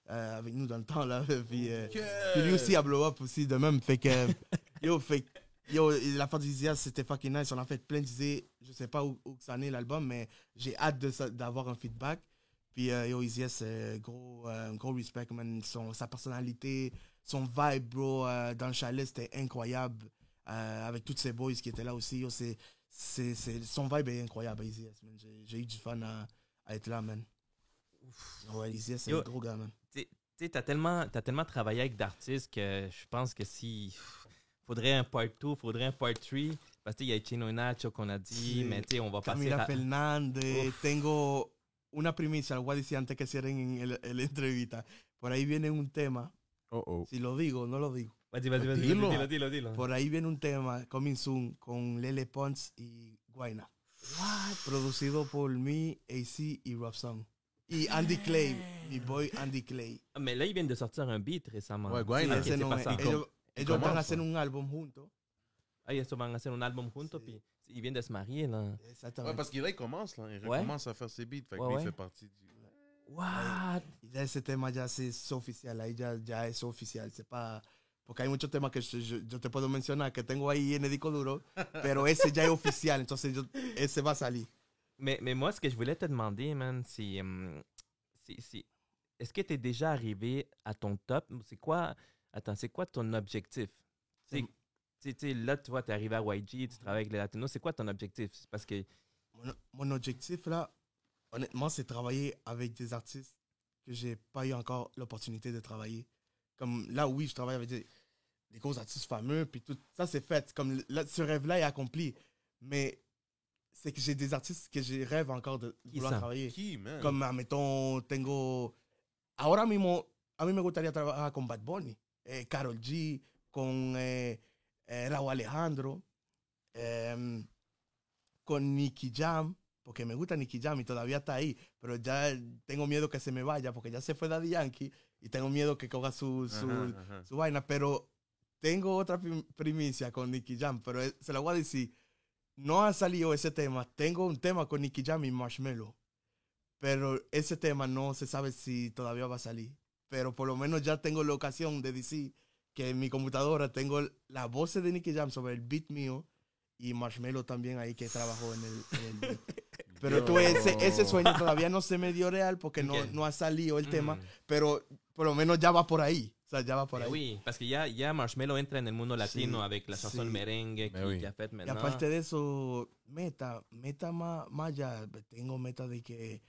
avec nous dans le temps, là. Puis lui aussi a blow up aussi de même. Fait que, la fin du Zia, c'était fucking nice. On a fait plein d'idées. Je sais pas où ça en est l'album, mais j'ai hâte d'avoir un feedback. Puis Easy S, gros respect, man. Sa personnalité, son vibe, bro, dans le chalet, c'était incroyable. Avec tous ses boys qui étaient là aussi. Son vibe est incroyable, Easy S, man. J'ai eu du fun à être là, man. Ouais, Easy S, c'est un gros gars, man. Tu sais, t'as tellement travaillé avec d'artistes que je pense que faudrait un part 2, faudrait un part 3. Parce qu'il y a Chino Nacho qu'on a dit, mais tu sais, on va passer... Camila Fernández, tengo... Una primicia, lo voy a decir antes que cierren el entrevista. Por ahí viene un tema. Si lo digo, no lo digo. Dilo. Por ahí viene un tema, Coming Soon, con Lele Pons y Guayna. Producido por mí, AC y Rough Song. Y Andy Clay, mi boy Andy Clay. Mais là, ils viennent de sortir un beat récemment. Ouais, Guayna. Sí, ellos van a hacer un álbum juntos. Ah, ils van a hacer un album juntos, puis ils viennent de se marier, là. Ouais, parce qu'il commence, là. Il recommence à faire ses beats. Fait que lui, il fait partie du... What? Ya ese tema ya es oficial, ahí ya es oficial. Sepa, porque hay muchos temas que yo te puedo mencionar que tengo ahí en el disco duro, pero ese ya es oficial, entonces ese va a salir. Mais moi, ce que je voulais te demander, man, c'est est-ce que tu es déjà arrivé à ton top? C'est quoi ton objectif? Là, tu vois, tu es arrivé à YG, tu travailles avec les Latinos. C'est quoi ton objectif? C'est parce que... Mon objectif, là, honnêtement, c'est travailler avec des artistes que j'ai pas eu encore l'opportunité de travailler. Comme là, oui, je travaille avec des gros artistes fameux, puis tout ça, c'est fait. Comme là, ce rêve-là est accompli. Mais c'est que j'ai des artistes que je rêve encore de vouloir travailler. Qui, man? Comme, admettons, ahora mismo, a mí me gustaría trabajar con Bad Bunny, Karol G, con Raúl Alejandro, con Nicky Jam, porque me gusta Nicky Jam y todavía está ahí, pero ya tengo miedo que se me vaya, porque ya se fue Daddy Yankee y tengo miedo que coja su vaina, pero tengo otra primicia con Nicky Jam, pero se la voy a decir. No ha salido ese tema. Tengo un tema con Nicky Jam y Marshmello. Pero ese tema no se sabe si todavía va a salir. Pero por lo menos ya tengo la ocasión de decir que en mi computadora tengo la voz de Nicky Jam sobre el beat mío y Marshmello también ahí que trabajó en el beat. Pero tú, ese sueño todavía no se me dio real porque no ha salido el tema, pero por lo menos ya va por ahí. O sea, ya va por ahí. Oui, parce que ya Marshmello entra en el mundo latino avec la chanson merengue qui a fait maintenant. Y aparte de eso, meta más ya, tengo meta de que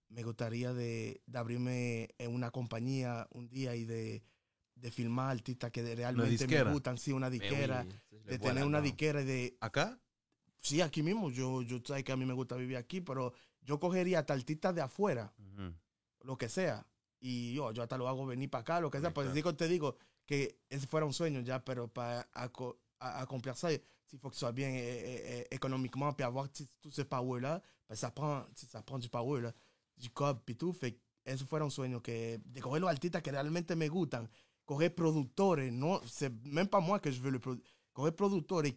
me gustaría de abrirme en una compañía un día y de filmar artistas que realmente me gustan, sí, una disquera, de tener una disquera y de... ¿Acá? Sí, aquí mismo, yo sé que a mí me gusta vivir aquí, pero yo cogería hasta artistas de afuera, lo que sea, y yo hasta lo hago venir para acá, lo que sea, pues te digo que ese fuera un sueño ya, pero para accomplir ça, il faut que ce soit bien économiquement, puis avoir tout ce power-là, pues ça prend du power, là, du cob, puis tout, fait eso fuera un sueño, que de coger los artistas que realmente me gustan, coger productores, no, c'est même pas moi que je veux coger productores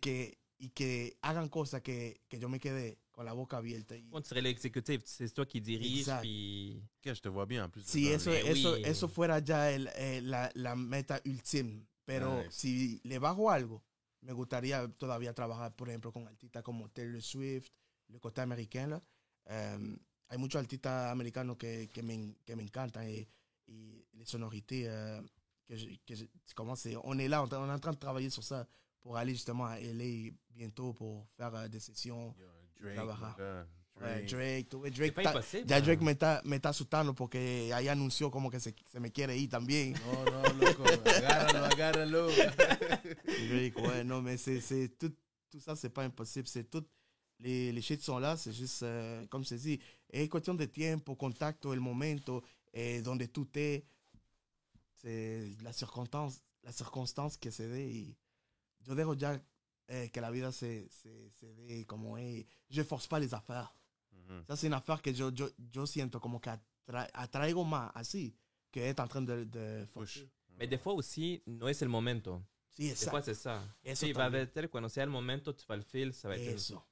y que hagan cosas que yo me quede con la boca abierta. Quand tu serais l'exécutif, c'est toi qui dirige, puis... Que je te vois bien en plus. Sí, eso fuera ya la meta ultime. Pero si le bajo algo, me gustaría todavía trabajar, por ejemplo, con artistas como Taylor Swift, el côté américain. Là. Hay muchos artistas americanos que me encantan y les sonorités on est là, on est en train de travailler sur ça pour aller justement à LA bientôt pour faire des sessions. Drake, Drake me está asustando porque ahí anunció como que se me quiere ir también. No, loco, agárralo. Drake, ouais, non, mais c'est tout ça, c'est pas impossible. C'est tout, les shit sont là, c'est juste, comme je dis, es cuestión de tiempo, contacto, el momento, donde tú estés, c'est la circonstance que se dé y yo dejo ya que la vida se dé como es. Je force pas les affaires. Ça, c'est une affaire que yo siento como que atraigo más así que être en train de forcer. Mais des fois aussi, no es el momento. Sí, exacto. Des fois, c'est ça. Eso sí, va a haber, cuando sea el momento, tu vas le fil, ça va être eso.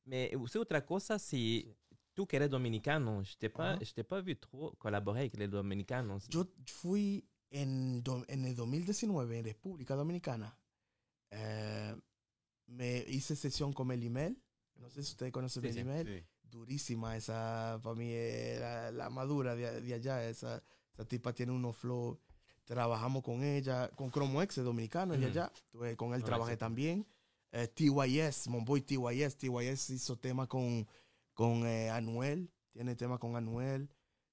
Mais aussi, otra cosa, c'est tú que eres dominicano, je t'ai pas vu trop collaborer avec les dominicanos. Yo fui en el 2019 en República Dominicana. Me hice sesión con Melimel. No sé si ustedes conocen Melimel. Sí. Durísima esa, para mí la madura de allá. Esa tipa tiene unos flow. Trabajamos con ella, con Chromo X, dominicano, de allá. Con él trabajé también. TYS, mon boy TYS hizo tema con Anuel. Tiene tema con Anuel.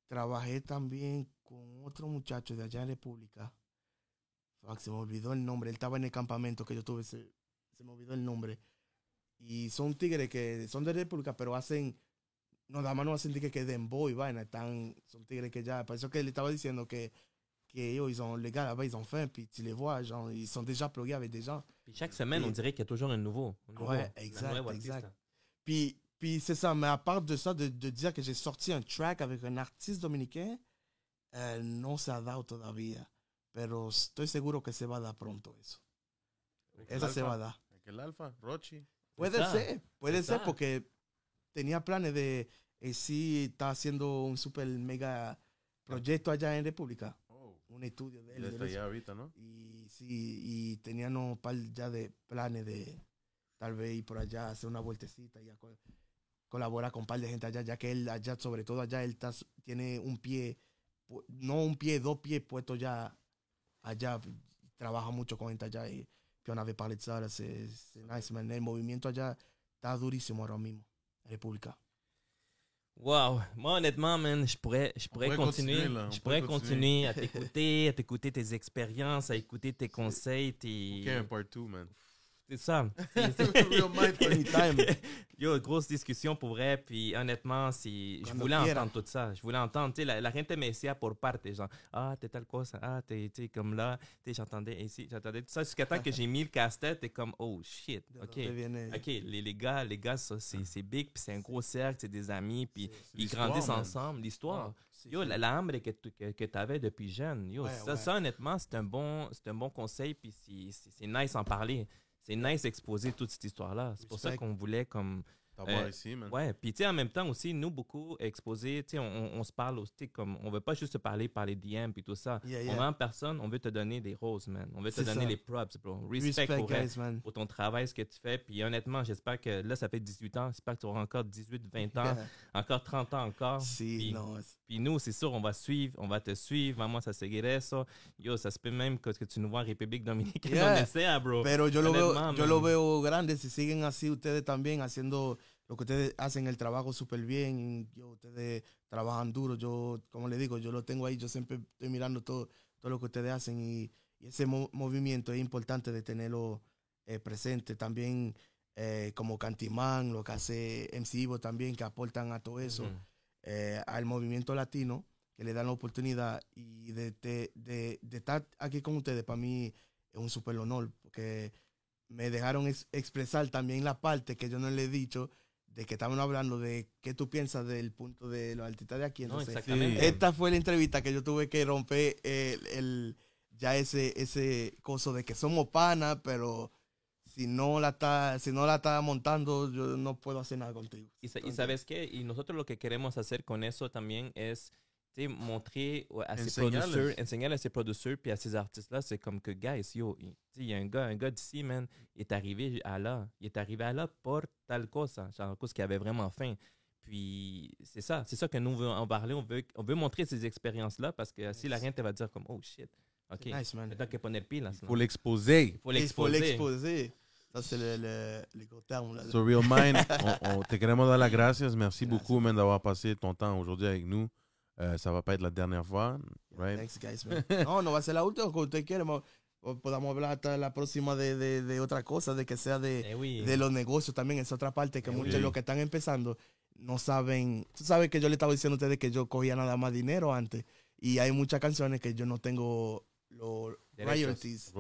Trabajé también con otro muchacho de allá en República. Fuck, se me olvidó el nombre. Él estaba en el campamento que yo tuve. Se me olvidó el nombre. Y son tigres que son de República, pero hacen... No, nada más no hacen tigres que dembow y vaina. Son tigres que ya... Por eso que le estaba diciendo que eux, ils ont, les gars là-bas, ils ont faim, puis tu les vois, genre, ils sont déjà plugués avec des gens. Puis chaque semaine, on dirait qu'il y a toujours un nouveau. Ouais, exact. Puis c'est ça, mais à part de ça, de dire que j'ai sorti un track avec un artiste dominicain, no se ha dado todavía. Pero estoy seguro que se va a dar pronto eso. Esa se va a dar. ¿El Alfa? ¿Rochi? Puede ser porque tenía planes de sí, está haciendo un super mega proyecto allá en República. Un estudio de él. Está allá ahorita, ¿no? Y sí, y tenían un par ya de planes de tal vez ir por allá, hacer una vueltecita y colaborar con un par de gente allá, ya que él allá, sobre todo allá, él tiene un pie, no un pie, 2 pies puestos ya allá, trabaja mucho con gente allá y puis on avait parlé de ça, c'est nice, man. El movimiento allá está durísimo ahora mismo, en República. Wow, moi honnêtement, man, je pourrais continuer à t'écouter tes expériences, à écouter tes conseils, OK, un part 2, man. C'est ça. Yo, grosse discussion pour vrai, puis honnêtement, je voulais entendre tout ça. Je voulais entendre, tu sais, la gente me decía por parte, genre, t'es telle cosa, t'es comme là, j'entendais ici, j'entendais tout ça, jusqu'à temps que j'ai mis le casse-tête, t'es comme, oh shit, OK, les gars, ça, c'est big, puis c'est un gros cercle, c'est des amis, puis ils grandissent ensemble, l'histoire. Yo, la hambre que tu avais depuis jeune, yo, ça, honnêtement, c'est un bon conseil, puis c'est nice en parler. C'est nice d'exposer toute cette histoire-là. C'est pour ça qu'on voulait comme... T'avoir ici, man. Ouais, puis tu sais, en même temps aussi, nous, beaucoup exposés, tu sais, on se parle aussi, comme, on veut pas juste se parler par les DM puis tout ça. On va en personne, on veut te donner des roses, man. On veut te donner les props, bro. Respect pour ton travail, ce que tu fais. Puis honnêtement, j'espère que là, ça fait 18 ans. J'espère que tu auras encore 18, 20 ans, encore 30 ans encore. Puis nous, c'est sûr, on va te suivre. Vamos a seguir eso. Yo, ça se peut même que tu nous vois en République Dominicaine, donde sea, bro. Pero yo lo veo grande. Si siguen así ustedes también haciendo lo que ustedes hacen el trabajo súper bien. Ustedes trabajan duro. Yo, como le digo, yo lo tengo ahí. Yo siempre estoy mirando todo lo que ustedes hacen. Y ese movimiento es importante de tenerlo presente. También como Cantimán, lo que hace MC Ivo también, que aportan a todo eso. Al movimiento latino, que le dan la oportunidad. Y de estar aquí con ustedes, para mí es un súper honor. Porque me dejaron expresar también la parte que yo no le he dicho, de que estaban hablando de qué tú piensas del punto de los artistas de aquí. Entonces, exactamente. Esta fue la entrevista que yo tuve que romper ya ese coso de que somos panas, pero si no la está montando, yo no puedo hacer nada contigo. Y ¿sabes qué? Y nosotros lo que queremos hacer con eso también es montrer à ses producteurs, enseigner à ses producteurs puis à ces artistes-là, c'est comme que, guys, yo, il y a un gars d'ici, man, il est arrivé à là pour tal cosa, genre cause qui avait vraiment faim. Puis c'est ça que nous voulons en parler, on veut montrer ces expériences-là parce que si la gente va dire comme, oh shit, ok, nice, man. maintenant que poner pilas. Il faut l'exposer. Il faut l'exposer. Ça, c'est le gros terme. So, Real Mind, te queremos dar las gracias. Merci beaucoup, man, d'avoir passé ton temps aujourd'hui avec nous. Ça va pas être la dernière fois, right? Thanks, guys, man. No va a ser la última, que usted quiere. Podamos hablar hasta la próxima de otra cosa, de que sea de los negocios también. Es otra parte que muchos de los que están empezando no saben. Tú sabes que yo le estaba diciendo a ustedes que yo cogía nada más dinero antes. Y hay muchas canciones que yo no tengo los royalties.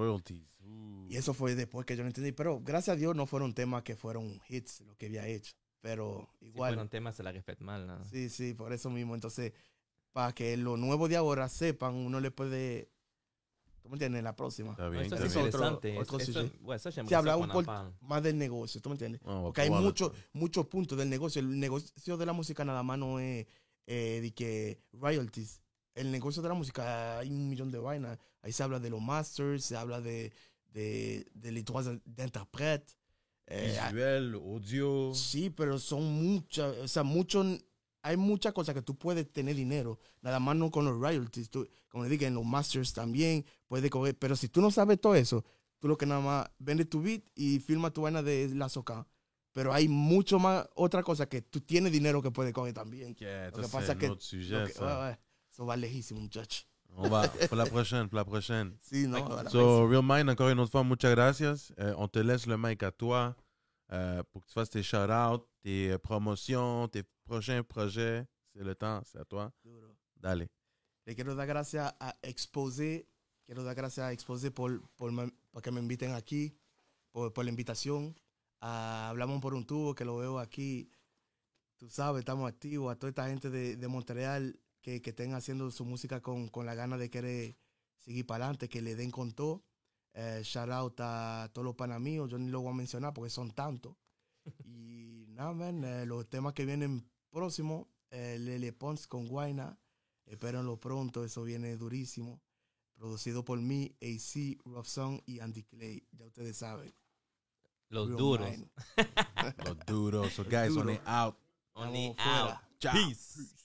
Y eso fue después que yo no entendí. Pero gracias a Dios no fueron temas que fueron hits lo que había hecho. Pero igual. Si fueron temas, se la respeto mal, ¿no? Sí, por eso mismo. Entonces, para que los nuevos de ahora sepan, uno le puede... ¿Tú me entiendes? La próxima. Está bien. Eso es interesante. Se habla un poco más del negocio, ¿tú me entiendes? Porque hay muchos puntos del negocio. El negocio de la música nada más no es de que royalties. El negocio de la música hay un millón de vainas. Ahí se habla de los masters, se habla de les droits d'interprète. Visuel, audio. Sí, pero son muchas, o sea, hay muchas cosas que tú puedes tener dinero, nada más no con los royalties. Tú, como le dije, en los masters también puedes coger, pero si tú no sabes todo eso, tú lo que nada más vendes tu beat y firma tu vaina de la soca. Pero hay mucho más otra cosa que tú tienes dinero que puedes coger también. Yeah, lo que pasa es que eso va lejísimo, muchacho. On va pour la prochaine. Sí, no. So, Real Mind, encore une autre fois, muchas gracias. On te laisse le mic à toi pour que tu fasses tes shout-outs, tes promotions, tes prochains projets. C'est le temps, c'est à toi. Duro. Dale. Le quiero dar gracias a Expose. Quiero dar gracias a Expose por que me inviten aquí, por la invitación. Hablamos por un tubo, que lo veo aquí. Tú sabes, estamos activos. A toda esta gente de Montreal que estén haciendo su música con la gana de querer seguir para adelante, que le den con todo. Shout out a todos los panas míos. Yo ni lo voy a mencionar porque son tantos. Y nada, man, los temas que vienen próximos, Lele Pons con Guayna. Espérenlo pronto, eso viene durísimo. Producido por mí, AC, Rough Song y Andy Clay. Ya ustedes saben. Los duros. Los duros. So, guys, on est out. On est out. Ciao. Peace.